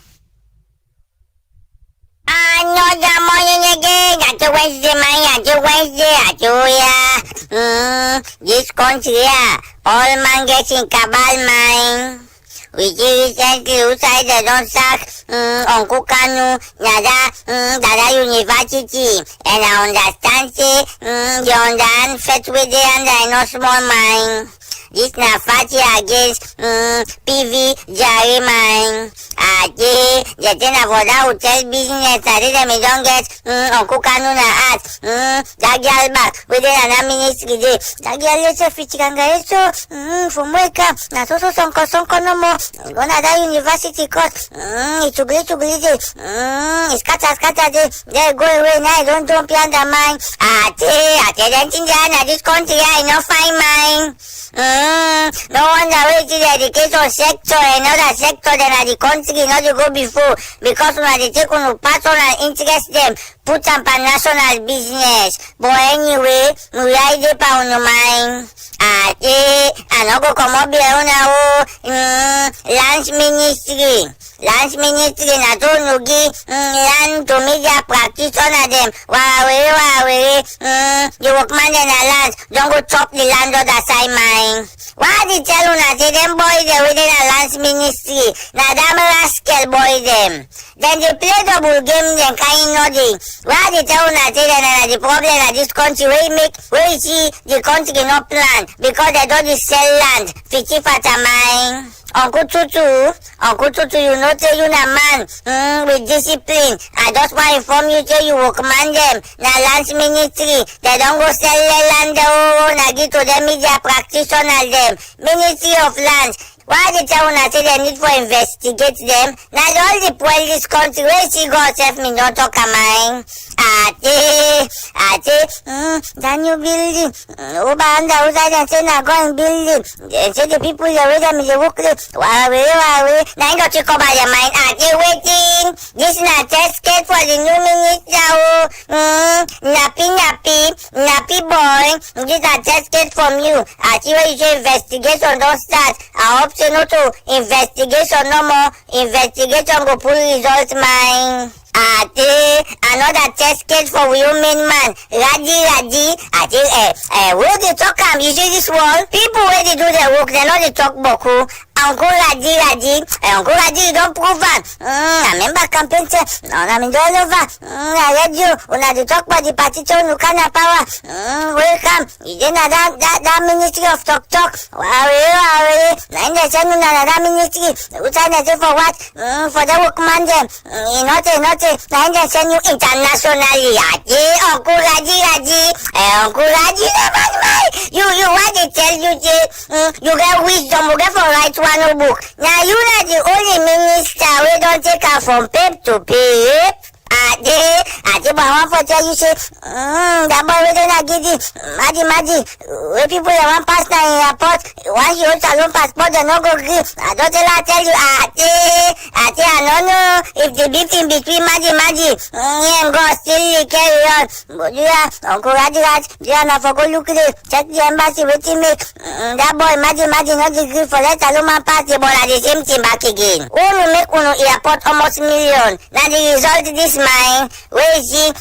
Another morning again, at the Wednesday, this country, all man gets in cabal mind. We recently outside the don't sack Uncle Kanu, Dada University, and I understand say you understand fit with the and I know small mind. This na party against PV Jari mine. The thing about that hotel business, I didn't me don't get Uncle Kanu na ask that girl back within an ministry day. That girl is a fit kanga so from wake up. Na so no more. Gonna that university course. It's ugly. It's scatter they go away now. Don't plan the mine. I tell this country I no find mine. No wonder wait till the education sector and other sector than the country not to go before because when they take on personal interest them put up a national business. But anyway, we ride the pound of mine. I no go come up here on Lands Ministry na to nugi land to media practice on them. The workman in a land don't go chop the land of the side mine. Why did tell you say them boys they within a lands ministry? Na damn rascal boy them. Then they play double game then kind nothing. Why did tell you say that the problem of this country where you see the country not plan because they don't sell land 50 fata mine. Uncle Tutu, you know tell you na man with discipline. I just want to inform you tell you workman them. Na lands ministry, they don't go sell the land na give to the media practitioner them. Ministry of Lands. Why the town say they need for investigate them? Now all the poor this country where she go self me don't talk a mine. the new building. Over and outside and say na going building. They say the people they wait them they work there. Wow. Now you got to cover your mind. Are they waiting? This na test case for the new minister. Nappy boy. This na test case from you. I see where you say investigation don't start. I hope so not to investigation no more. Investigation go pull results mine. Another test case for women man. Raji. I think where they talk you see this wall? People where they do their work, they know they talk boku. Uncle Raji, Uncle Raji don't prove that. I remember campaign say, no, I'm in all over. I read you when I talk about the partition who can have power. Welcome. You didn't have that ministry of talk. Wow, then they send you another ministry. Who sign say for what? For the workman them. Not. Then they send you internationally. Uncle Raji. Uncle Raji, you what they tell you, you get wisdom, you get for right one book. Now you are the only minister we don't take her from pep to pep. I but I want to tell you say, that boy we don't give it. Maji, where people they want pass now in airport, once you hold salon passport, they no go grip. I don't tell you, I don't know if the beef in between Maji, and go still carry on. But you are, Uncle Raji, you are not for go look there, check the embassy, waiting make, that boy Maji, not the grip for that salon man pass the ball at the same thing back again. Who will make uno airport almost million? Now the result this mine, where is he?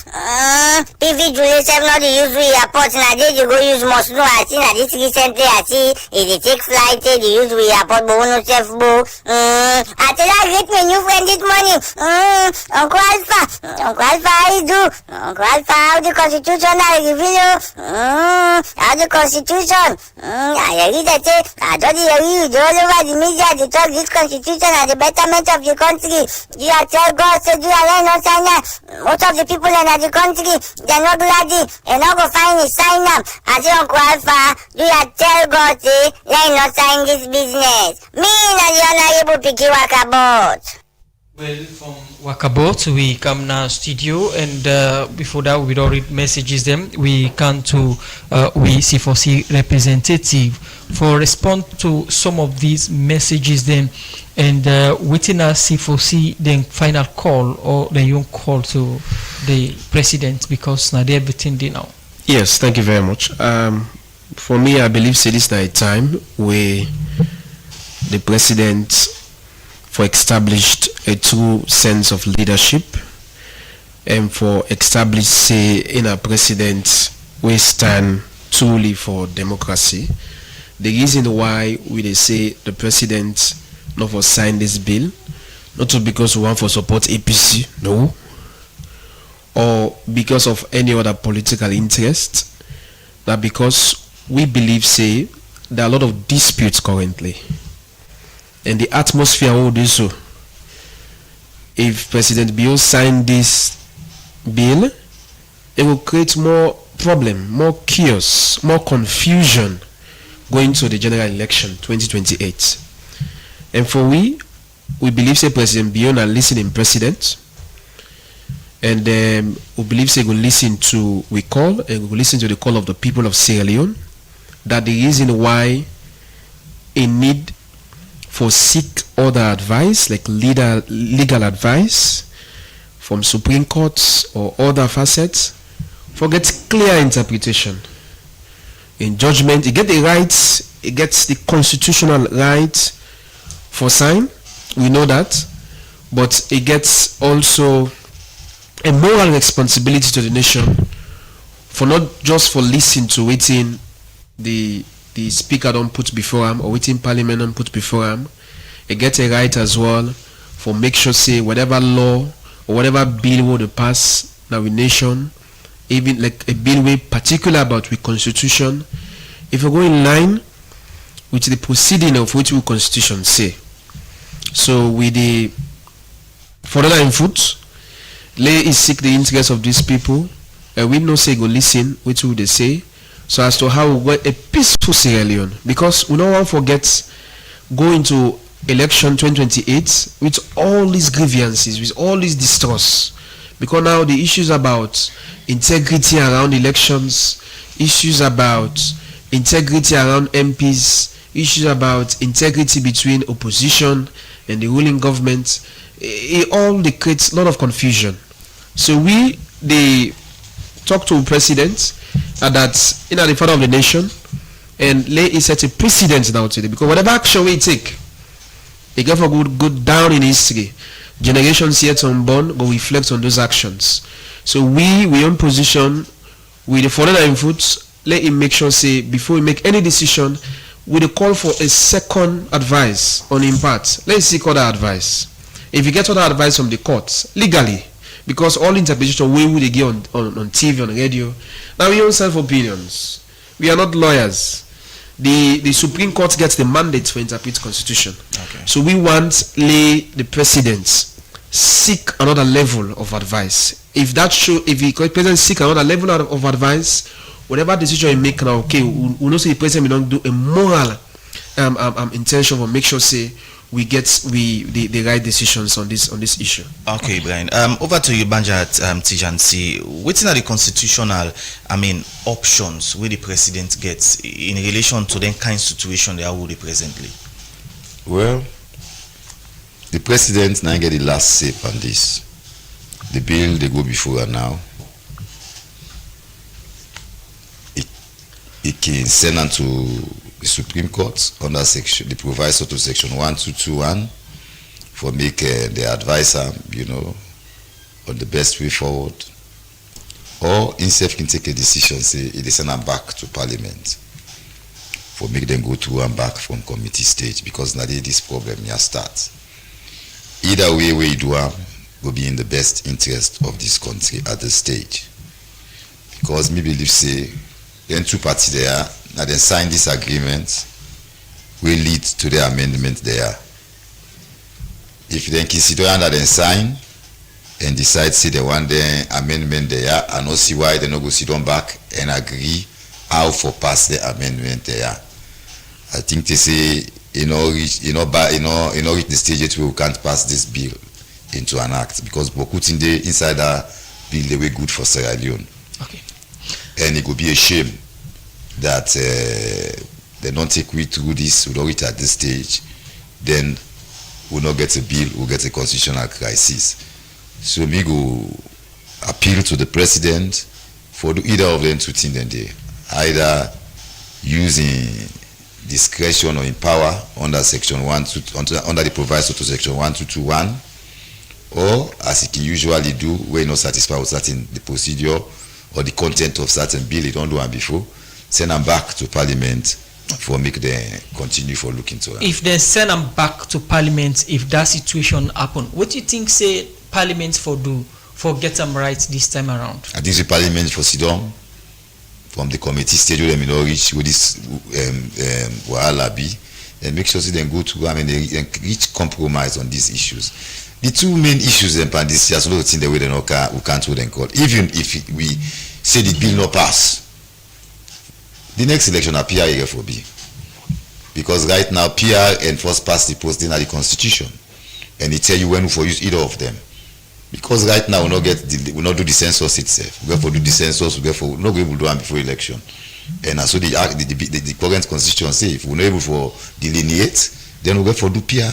PV Julius have not use airport. Now they go use most no. I see now this recently. I see if they take flight, they use airport. But no self bo. I tell I get me new friend this morning. Uncle Alpha, how you do? Uncle Alpha, how the constitution I reveal you? How the constitution? I read that say I don't hear you all over the media. They talk this constitution and the betterment of the country. You are tell God so do I not sign that? Most of the people in the country, they're not glad and not go find a sign up. I say, Uncle Alpha, do you tell God, they not sign this business? Me, and the honorable Piki Wakabot. Well, from Wakabot, we come now studio, and before that, we don't read messages. Them we come to we C4C representative for respond to some of these messages. Then and within a C4C, then final call or the young call to the president because now they everything they know. Yes, thank you very much. For me, I believe this is a time where the president for established a true sense of leadership and for established say in a president we stand truly for democracy. The reason why we say the president not for sign this bill, not because we want for support APC, no, or because of any other political interest, but because we believe say there are a lot of disputes currently. And the atmosphere will do so. If President Bio signed this bill, it will create more problem, more chaos, more confusion going to the general election 2028. And for we believe say President Bio na listening president, and we believe say we listen to we call and we listen to the call of the people of Sierra Leone. That the reason why a need for seek other advice, like legal advice from Supreme Courts or other facets, for get clear interpretation. In judgment, it get the rights, it gets the constitutional right for sign, we know that, but it gets also a moral responsibility to the nation for not just for listening to waiting the speaker don't put before him or waiting parliament don't put before him. It gets a right as well for make sure say whatever law or whatever bill would pass now in nation, even like a bill way particular about we constitution, if you go in line with the proceeding of which we constitution say. So with the further in foot, lay is seek the interest of these people, and we no say go listen which would they say. So as to how we get a peaceful Sierra Leone, because we don't want to forget go into election 2028 with all these grievances, with all these distrust, because now the issues about integrity around elections, issues about integrity around MPs, issues about integrity between opposition and the ruling government, it all creates a lot of confusion. So they talk to the president that the father of the nation, and it set a precedent now today, because whatever action we take, the government would go down in history. Generations yet unborn will reflect on those actions. So we own position with the foreigner inputs. Let him make sure, say, before we make any decision, we call for a second advice on him part. Let's seek other advice. If you get other advice from the courts, legally, because all interpretation we would get on TV, on radio. Now we own self-opinions. We are not lawyers. The Supreme Court gets the mandate to interpret Constitution. Okay. So we want the president seek another level of advice. If the president seek another level of advice, whatever decision you make now, okay, we know say the president will not do a moral intention or make sure say we get the right decisions on this issue. Okay, Brian. Over to you, Banja Tijansi. What's the constitutional, options where the president gets in relation to the kind of situation they are already presently? Well, the president now get the last say on this. The bill they go before her now. It can send on to the Supreme Court under section, the proviso to section 1221 for make the advisor, on the best way forward. Or himself can take a decision, say it is send them back to Parliament for make them go through and back from committee stage, because now this problem here starts. Either way we do will be in the best interest of this country at this stage. Because me believe say then two parties there, now they sign this agreement will lead to the amendment there. If then consider that then sign and decide say they want the amendment there, and not see why they not go sit on back and agree how for pass the amendment there. I think they say reach the stage where we can't pass this bill into an act, because Bokut in the inside that bill they were good for Sierra Leone. Okay. And it could be a shame that they don't take we through this, we don't reach at this stage, then we'll not get a bill, we'll get a constitutional crisis. So we go appeal to the president for either of them two things then they either using discretion or in power under section under the proviso to section 1221, or as he can usually do when not satisfied with certain the procedure or the content of certain bill, he don't do one before, send them back to Parliament for make them continue for looking to them. If they send them back to Parliament, if that situation happen, what do you think say Parliament for get them right this time around? I think the Parliament for sit down from the committee stage where they may reach with this wahala be, and make sure they then go to they reach compromise on these issues. The two main issues then pan this just thing the way they we can't hold them court. Even if we say the bill not pass, the next election are PR for B. Because right now PR and first past the post in the constitution, and it tell you when for use either of them. Because right now we not do the census itself. We go for do the census, we not able to do one before election. And so the current constitution say if we're not able for delineate, then we go for do PR.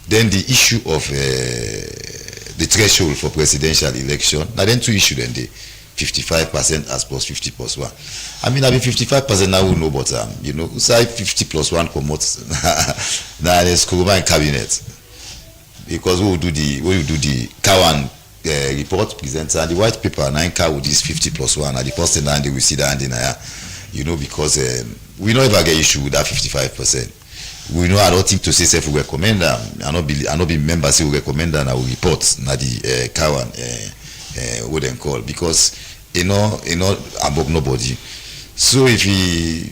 Then the issue of the threshold for presidential election. Now then two issues then the 55% as plus 50 plus 1. I mean, 55% now we know, but say 50 plus 1 come out. Now there's Kuruma cabinet. Because we will do the Cowan report present and the white paper 9 with this 50 plus 1 and the person and they will see that and then because we don't ever get issue with that 55%. We know I don't think to say self we recommend them. I not be members say we recommend them and we report na the Cowan what they call, because above nobody. So if he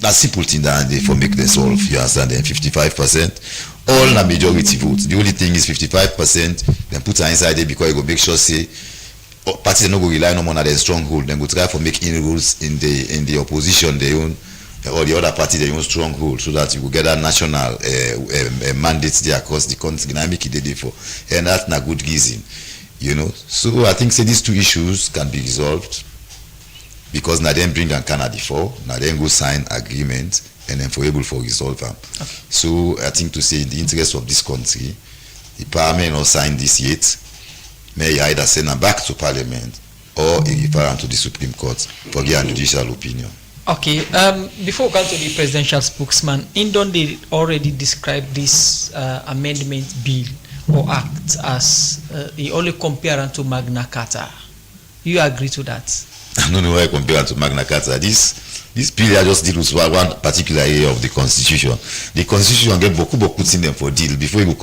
that simple thing that they for make them solve, you understand, then 55%. All the majority votes. The only thing is 55%. Then put her inside there because it go make sure say parties not go rely no more on their stronghold. Then go try for make inroads in the opposition their own or the other party their own stronghold, so that you will get that national mandates there across the country. And make it there for, and that's not good reason. So I think say these two issues can be resolved because now then bring and Canada for, now then go sign agreement and then for able for resolve them. Okay. So I think to say in the interest of this country, the parliament not sign this yet, may either send them back to parliament or refer them to the Supreme Court for their judicial opinion. Okay. Before we come to the presidential spokesman, Indon they already described this amendment bill or act as the only comparison to Magna Carta. You agree to that? I don't know why I compare it to Magna Carta. This bill just deals with one particular area of the Constitution. The Constitution get beaucoup in them for deal. Before we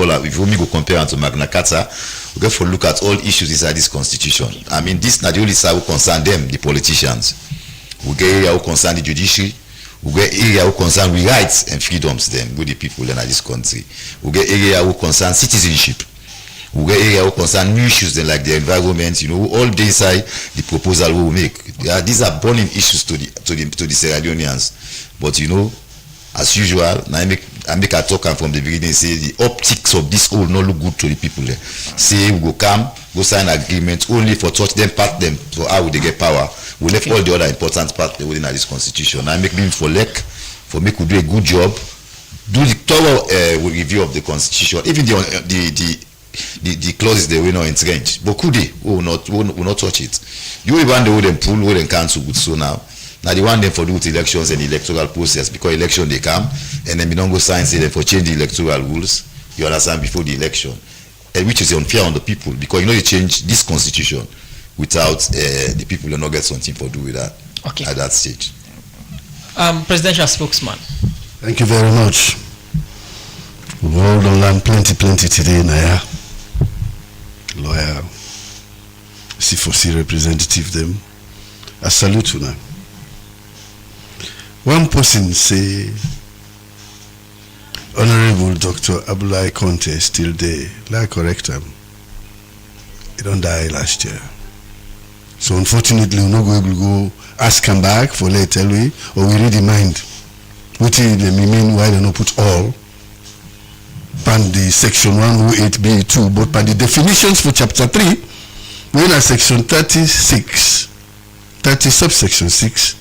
go compare it to Magna Carta, we get for look at all issues inside this Constitution. I mean, this not the only side who concern them, the politicians. We get area who concern the judiciary. We get area who concern the rights and freedoms them with the people in this country. We get area who concern citizenship. We get area who concern new issues then like the environment, all they inside the proposal we will make. These are burning issues to the Sierra Leoneans. But as usual, I make a talk from the beginning, say the optics of this all not look good to the people there. Say we go sign agreement only for touch them, part them, for how would they get power. We left all the other important parts within this constitution. I make me for make we do a good job, do the thorough review of the constitution, even the clauses they will not entrench. But could they will not touch it. You even the way them pull, way them cancel good so now. Now they want them for do with elections and the electoral process because election they come and then we don't go sign say them for change the electoral rules. You understand before the election, and which is unfair on the people because you change this constitution without the people will not get something for do with that at that stage. Presidential spokesman. Thank you very much. We've all done learn plenty today, Naya. Lawyer, C4C representative them. I salute you now. One person say, Honorable Dr. Abdullahi Conte is still there. Like correct him. He don't die last year. So unfortunately, we're not going to go ask him back for later, or we read the mind. What do they mean why they not put all? Pan the section 108B2, but by the definitions for chapter 3, when at section 30 subsection 6,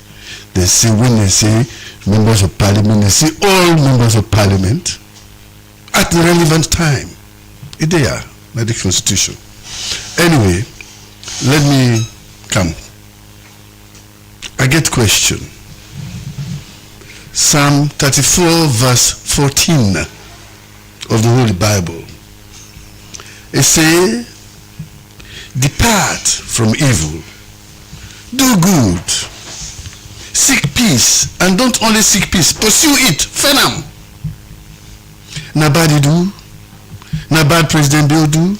they say when they say members of parliament, they say all members of parliament at the relevant time. They are by the constitution. Anyway, let me come. I get question. Psalm 34 verse 14 of the Holy Bible. It say, depart from evil, do good, seek peace, and don't only seek peace, pursue it, fenam. Nobody do, na bad President Bill do.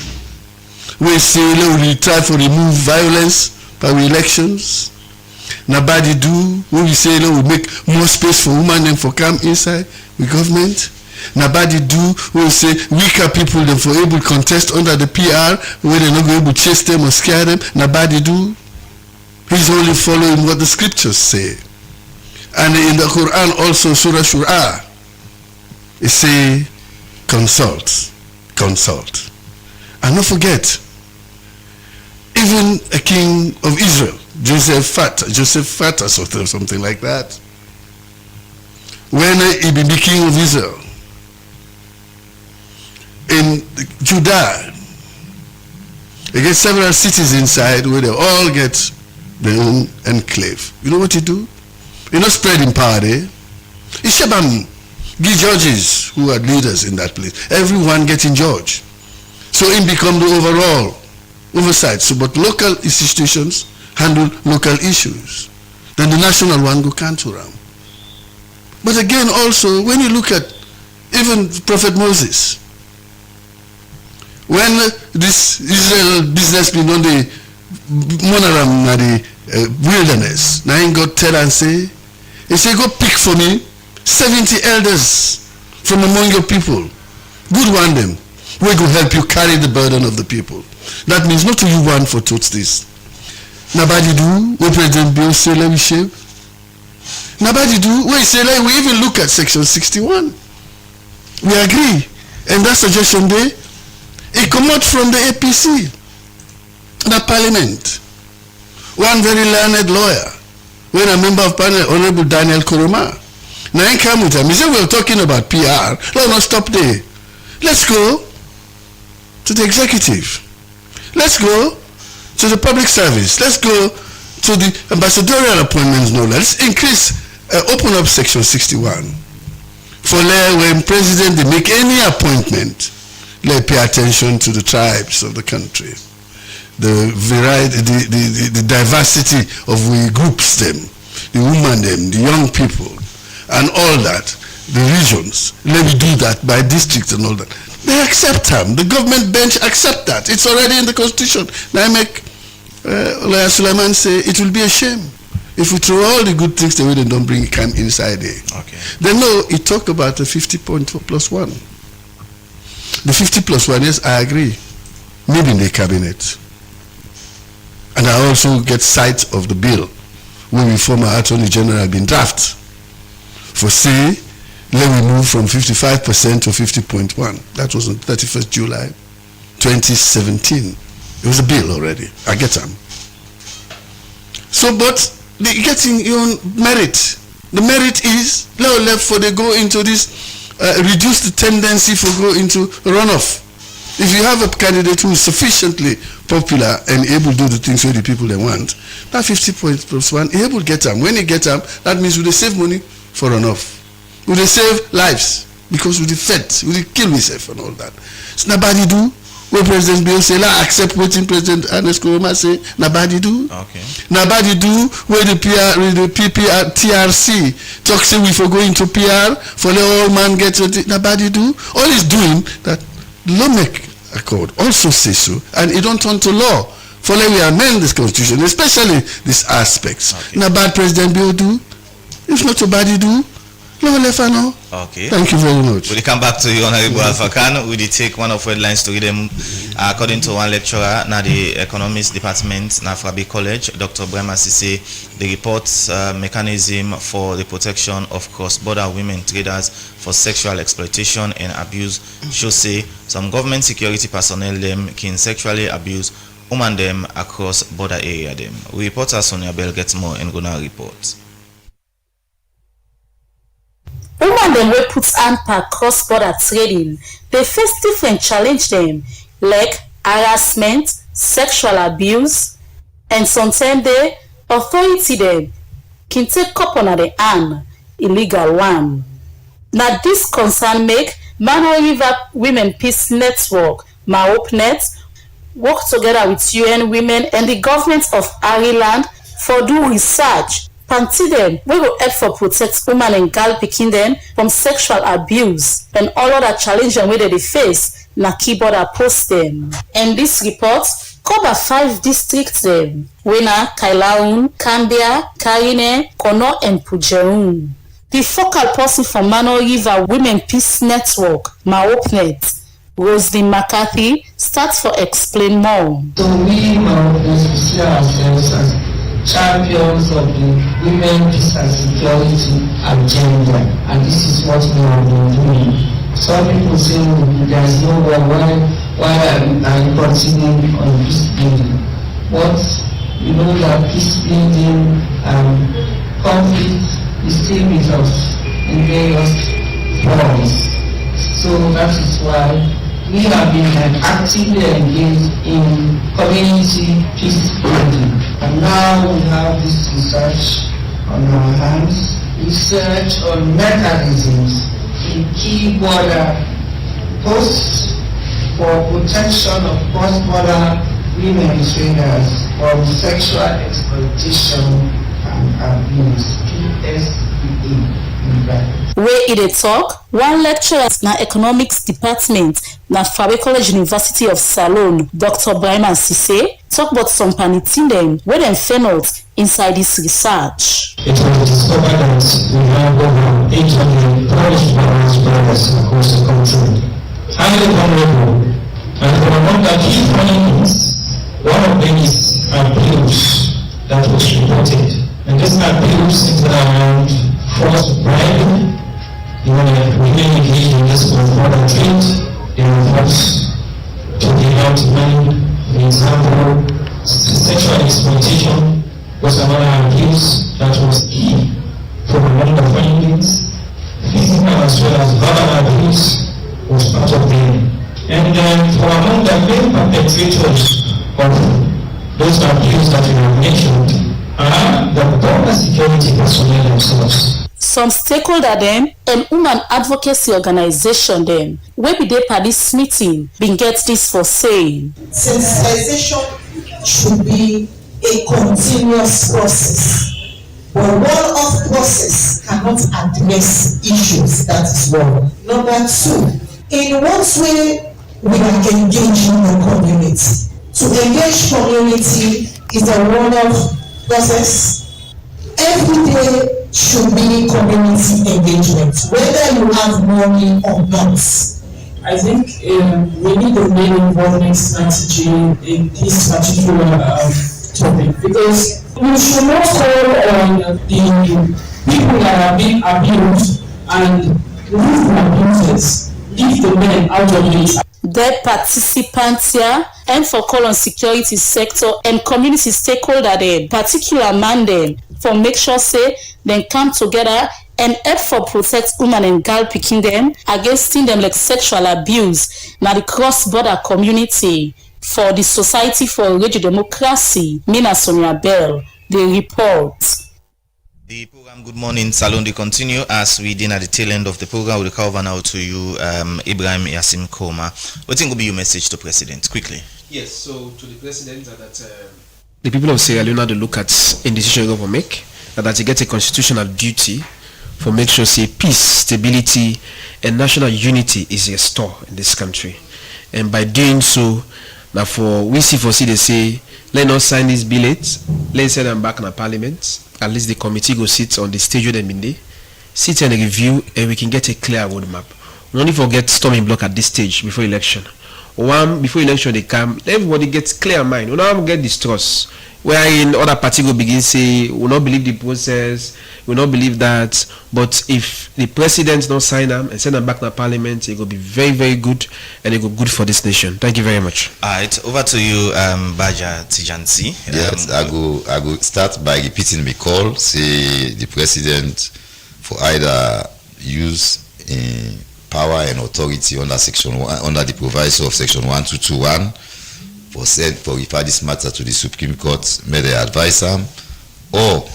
We say we try to remove violence by elections. Nobody do. We say we make more space for women than for come inside the government. Nobody do. We say weaker people than for able to contest under the PR where they're not going to chase them or scare them. Nobody do. He's only following what the scriptures say. And in the Quran also, Surah Shura, it say consult. And don't forget, even a king of Israel, Josephat or something like that, when he became king of Israel, in Judah, they get several cities inside where they all get their own enclave. You know what you do? You're not spreading power there. It's Shabam. Give judges who are leaders in that place. Everyone getting judge. So it become the overall oversight. So but local institutions handle local issues. Then the national one go cancel around. But again also when you look at even Prophet Moses, when this Israel business been on the Monaram na the wilderness, now he got tell and say, he say go pick for me 70 elders from among your people. Good one them. We go help you carry the burden of the people. That means not to you one for touch this. Nobody do. We President Bill say let me shape. Nobody do. We say like we even look at section 61. We agree. And that suggestion there, it come out from the APC. the parliament. One very learned lawyer, when a member of parliament, Honorable Daniel Koroma, now I come with him. He said, we're talking about PR. Let's not stop there. Let's go to the executive. Let's go to the public service. Let's go to the ambassadorial appointments. No, let's increase, open up section 61. For when president they make any appointment, let pay attention to the tribes of the country. The variety, the diversity of we groups them, the women them, the young people, and all that, the regions. Let me do that by district and all that. They accept them. The government bench accept that. It's already in the constitution. Now I make Lawyer Suleiman say it will be a shame if we throw all the good things away and don't bring it inside there. Okay. Then no, it talked about the 50.1+1. The 50+1, yes, I agree. Maybe in the cabinet. And I also get sight of the bill when the former Attorney General been draft for say, let we move from 55% to 50.1. That was on 31st July 2017. It was a bill already. I get them. So, but they getting your merit. The merit is low left for they go into this, reduce the tendency for go into runoff. If you have a candidate who is sufficiently popular and able to do the things where the people they want, that 50+1, he able to get them. When he get them, that means we they save money for runoff. We they save lives because we they fed, we they kill myself and all that. So nobody do. When President Bill say, "La accept what President Ernest Koroma say," nobody do. Okay. Nobody do. Where the PR, the PPR, TRC talk say we for going to PR for the old man get it. Nobody do. All is doing that. Lawmaking Accord also say so, and it don't turn to law. For let we amend this constitution, especially these aspects. Okay. Now bad President Bill do. If not nobody do. Okay. Thank you very much. We'll come back to you, Honorable Alpha Khan. We did take one of headlines to read them according to one lecturer now the economics department na Fabi College, Dr. Brema Sise, the reports mechanism for the protection of cross-border women traders for sexual exploitation and abuse should say some government security personnel them can sexually abuse women them across border area them. Reporter Sonia Bell gets more and gonna report. Women dem wey put hand per cross-border trading, they face different challenge them like harassment, sexual abuse, and sometimes the authority them can take up on the hand illegal one. Now this concern make Mano River Women Peace Network, MAOPNET, work together with UN Women and the government of Ireland for do research. Panty them, we will help for protect women and girl picking them from sexual abuse and all other challenges where they face na keyboard post them. And this report cover 5 districts them. Wena, Kailaun, Kambia, Karine, Kono, and Pujerun. The focal person from Mano River Women Peace Network, MAOPNET, Roslyn McCarthy, starts for explain more. So we MAOPNET see ourselves as champions of the women peace and security agenda, and this is what we have been doing. Some people say there is no war, why are you continuing on peace building? But we know that peace building and conflict is still with us in various forms. So that is why we have been actively engaged in community peace building. And now we have this research on our hands, research on mechanisms in key border posts for protection of cross-border women traders from sexual exploitation and abuse, PSEA in brackets. Where it a talk, one lecturer na economics department na Fabi College University of Salone, Dr. Brema Sise, talk about some panitin them where them found out inside this research. It was discovered that we have over 800 Polish brothers across the country, highly vulnerable, and from among the key findings, one of them is abuse that was reported, and this abuse is around forced bribery. When we engage in this cross-border trade, they are forced to give out money. For example, was another abuse that was key from among the findings. Physical as well as verbal abuse was part of them. And for among the main perpetrators of those abuse that we have mentioned are the border security personnel themselves. Some stakeholder dem and woman advocacy organization dem wey be dey for this meeting bin get this for saying. Sensitization should be a continuous process. But one-off process cannot address issues. That is one. Number two, in what way we are engaging the community. To engage community is a one-off process. Every day should be community engagement, whether you have money or not. I think we need a main involvement strategy in this particular topic, because we should not call on the people that are being abused and leave the abusers, leave the men out of it. The participants here and for call on security sector and community stakeholder dem, particular man dem, for make sure say dem come together and help for protect women and girl pikin dem against them like sexual abuse na the cross-border community. For the Society for Radio Democracy, Mina Sonia Bell, the report. The program Good Morning Salon they continue as we did at the tail end of the program. We'll cover now to you, Ibrahim Yassim Koma. What will be your message to President quickly? Yes, so to the President that the people of Sierra Leone to look at in decision they will make that they get a constitutional duty for make sure say peace, stability, and national unity is restored in this country, and by doing so. Now for we see they say let us sign this billet, let's send them back in the parliament. At least the committee go sit on the stage with them in there, sit and review, and we can get a clear roadmap. We only forget storming block at this stage before election. One before election they come, everybody gets clear mind. We don't get distrust. Wherein other party go begin say we not believe the process, we not believe that. But if the president don't sign them and send them back to the parliament, it will be very, very good and it will be good for this nation. Thank you very much. Alright, over to you, Baja Tijansi. Yes, I go start by repeating my call. Say the president for either use power and authority under section 1, under the proviso of section 1221. For refer this matter to the Supreme Court, may they advise them, or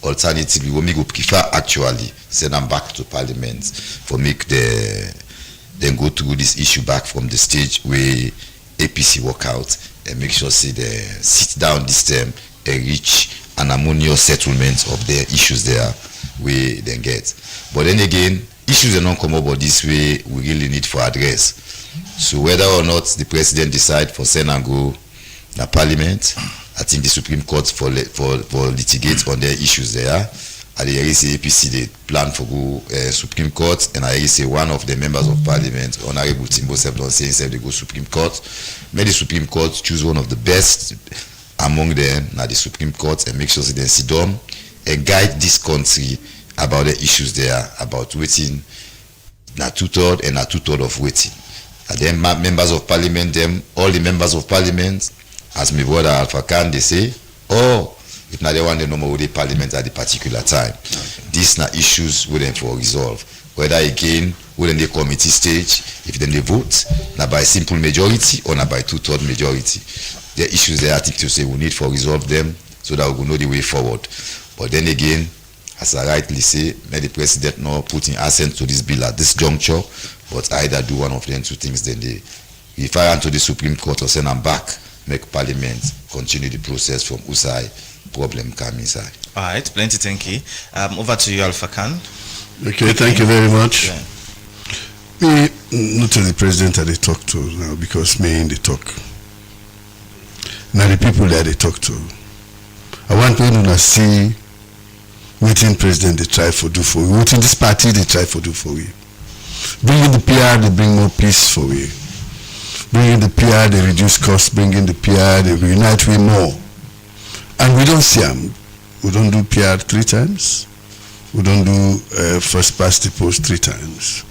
alternatively, we go prefer actually send them back to Parliament for make then go through this issue back from the stage where APC work out and make sure say they sit down this time and reach an harmonious settlement of their issues there we then get. But then again, issues are not come up, but this way we really need for address. So whether or not the president decide for send and go to Parliament, I think the Supreme Court for litigate on their issues there. I say APC they plan for go Supreme Court, and I say one of the members of Parliament, Honorable Timbo Sebdon, saying they go Supreme Court. May the Supreme Court choose one of the best among them, now the Supreme Court, and make sure they sit down and guide this country about the issues there, about waiting, na 2/3 and na 2/3 of waiting. And then members of Parliament, all the members of Parliament, as my brother Alpha Khan, they say, oh, if not they want the normal with the Parliament at the particular time. These are issues within for resolve. Whether again within the committee stage, if then they vote, not by simple majority or not by 2/3 majority. The issues there I think to say we need for resolve them so that we will know the way forward. But then again, as I rightly say, may the president not putting assent to this bill at this juncture, but either do one of them two things, then they refer to the Supreme Court or send them back, make Parliament continue the process from Usai problem come inside. All right, plenty thank you. Over to you, Alpha Khan. Okay, thank you very much. Yeah. Me, not to the president that they talk to now, because me in the talk. Now the people that they talk to. I want people to see waiting president they try for do for you. Waiting this party they try for do for you. Bringing the PR, they bring more peace for you. Bringing the PR, they reduce costs. Bringing the PR, they reunite with more. And we don't see them. We don't do PR 3 times. We don't do first past the post 3 times.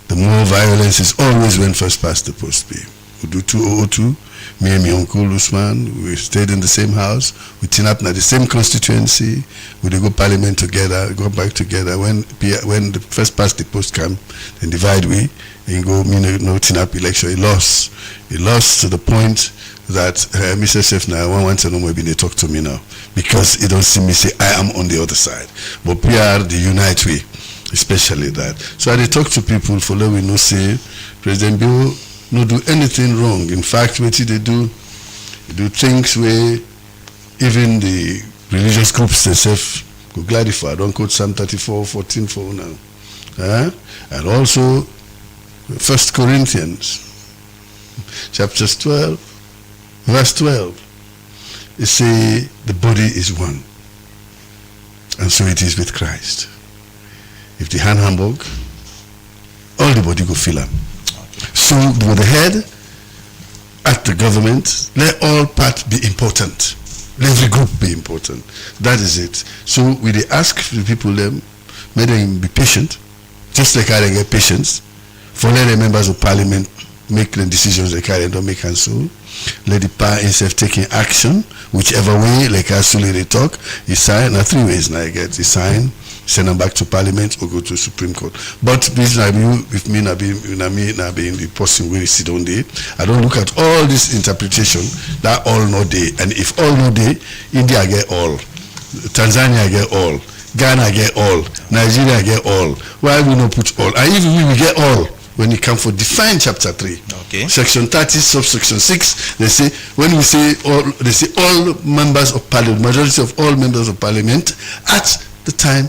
The more violence is always when first past the post be. We do 2002 Me and my uncle Usman, we stayed in the same house. We team up in the same constituency. We go parliament together, go back together. When the first past the post come, then divide we and go. No team up election. He lost. He lost to the point that Mr. Chef now one to know maybe they talk to me now because he don't see me say I am on the other side. But PR the unite we, especially that. So I dey talk to people for let we know say President Bill no do anything wrong. In fact, what they do things where even the religious groups themselves go gladify. Don't quote Psalm 34:14 for now. And also 1 Corinthians chapters 12, verse 12. It say the body is one. And so it is with Christ. If the hand hamburg, all the body go feel them. So with the head at the government, let all parts be important. Let every group be important. That is it. So we dey ask the people them, may them be patient, just like how they get patience, for let the members of parliament make the decisions they carry and don't make and so. Let the power itself taking action, whichever way, like Asuli they talk, he sign, now 3 ways now I get, he sign, send them back to parliament or go to Supreme Court. But this now if me not being the person where you sit on day, I don't look at all this interpretation that all no day. And if all no day, India get all, Tanzania get all, Ghana get all, Nigeria get all. Why we not put all? And even we get all. When you come for define chapter 3, okay. Section 30, subsection 6, they say when we say all, they say all members of parliament, majority of all members of parliament at the time,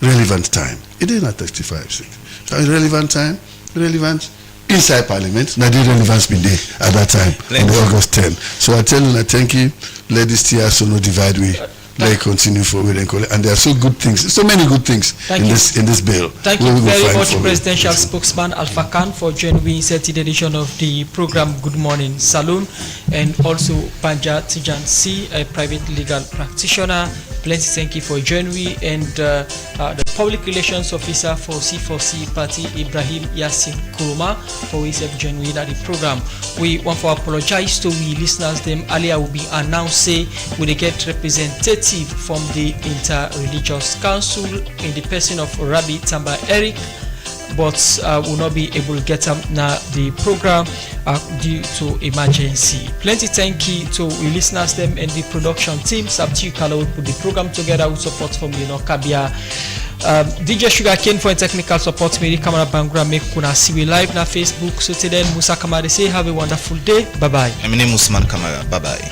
relevant time. It is not 35-6. So relevant time, relevant inside parliament. Now the relevance been there at that time on August 10. So I tell you, I thank you. Let this tear so no divide we. Let it continue forward and call it. And there are so good things, so many good things in this bill. Thank you very much, Presidential Spokesman Alpha Khan, for joining me in 30th edition of the program Good Morning Saloon, and also Panja Tijan C, a private legal practitioner. Plenty thank you for joining me, and the Public Relations Officer for C4C Party, Ibrahim Yassin Kuruma, for his joining me at the program. We want to apologize to we listeners. Them earlier will be announced say we get representative from the Inter-Religious Council in the person of Rabbi Tamba Eric, but will not be able to get up now the program due to emergency. Plenty thank you to we listeners them and the production team. Sabti Kalo put the program together with support from Kabia. DJ Sugarcane for technical support. Mary Camera Bangra make kuna see we live na Facebook. So today Musa Kamara say have a wonderful day. Bye bye. My name is Usman Kamara. Bye bye.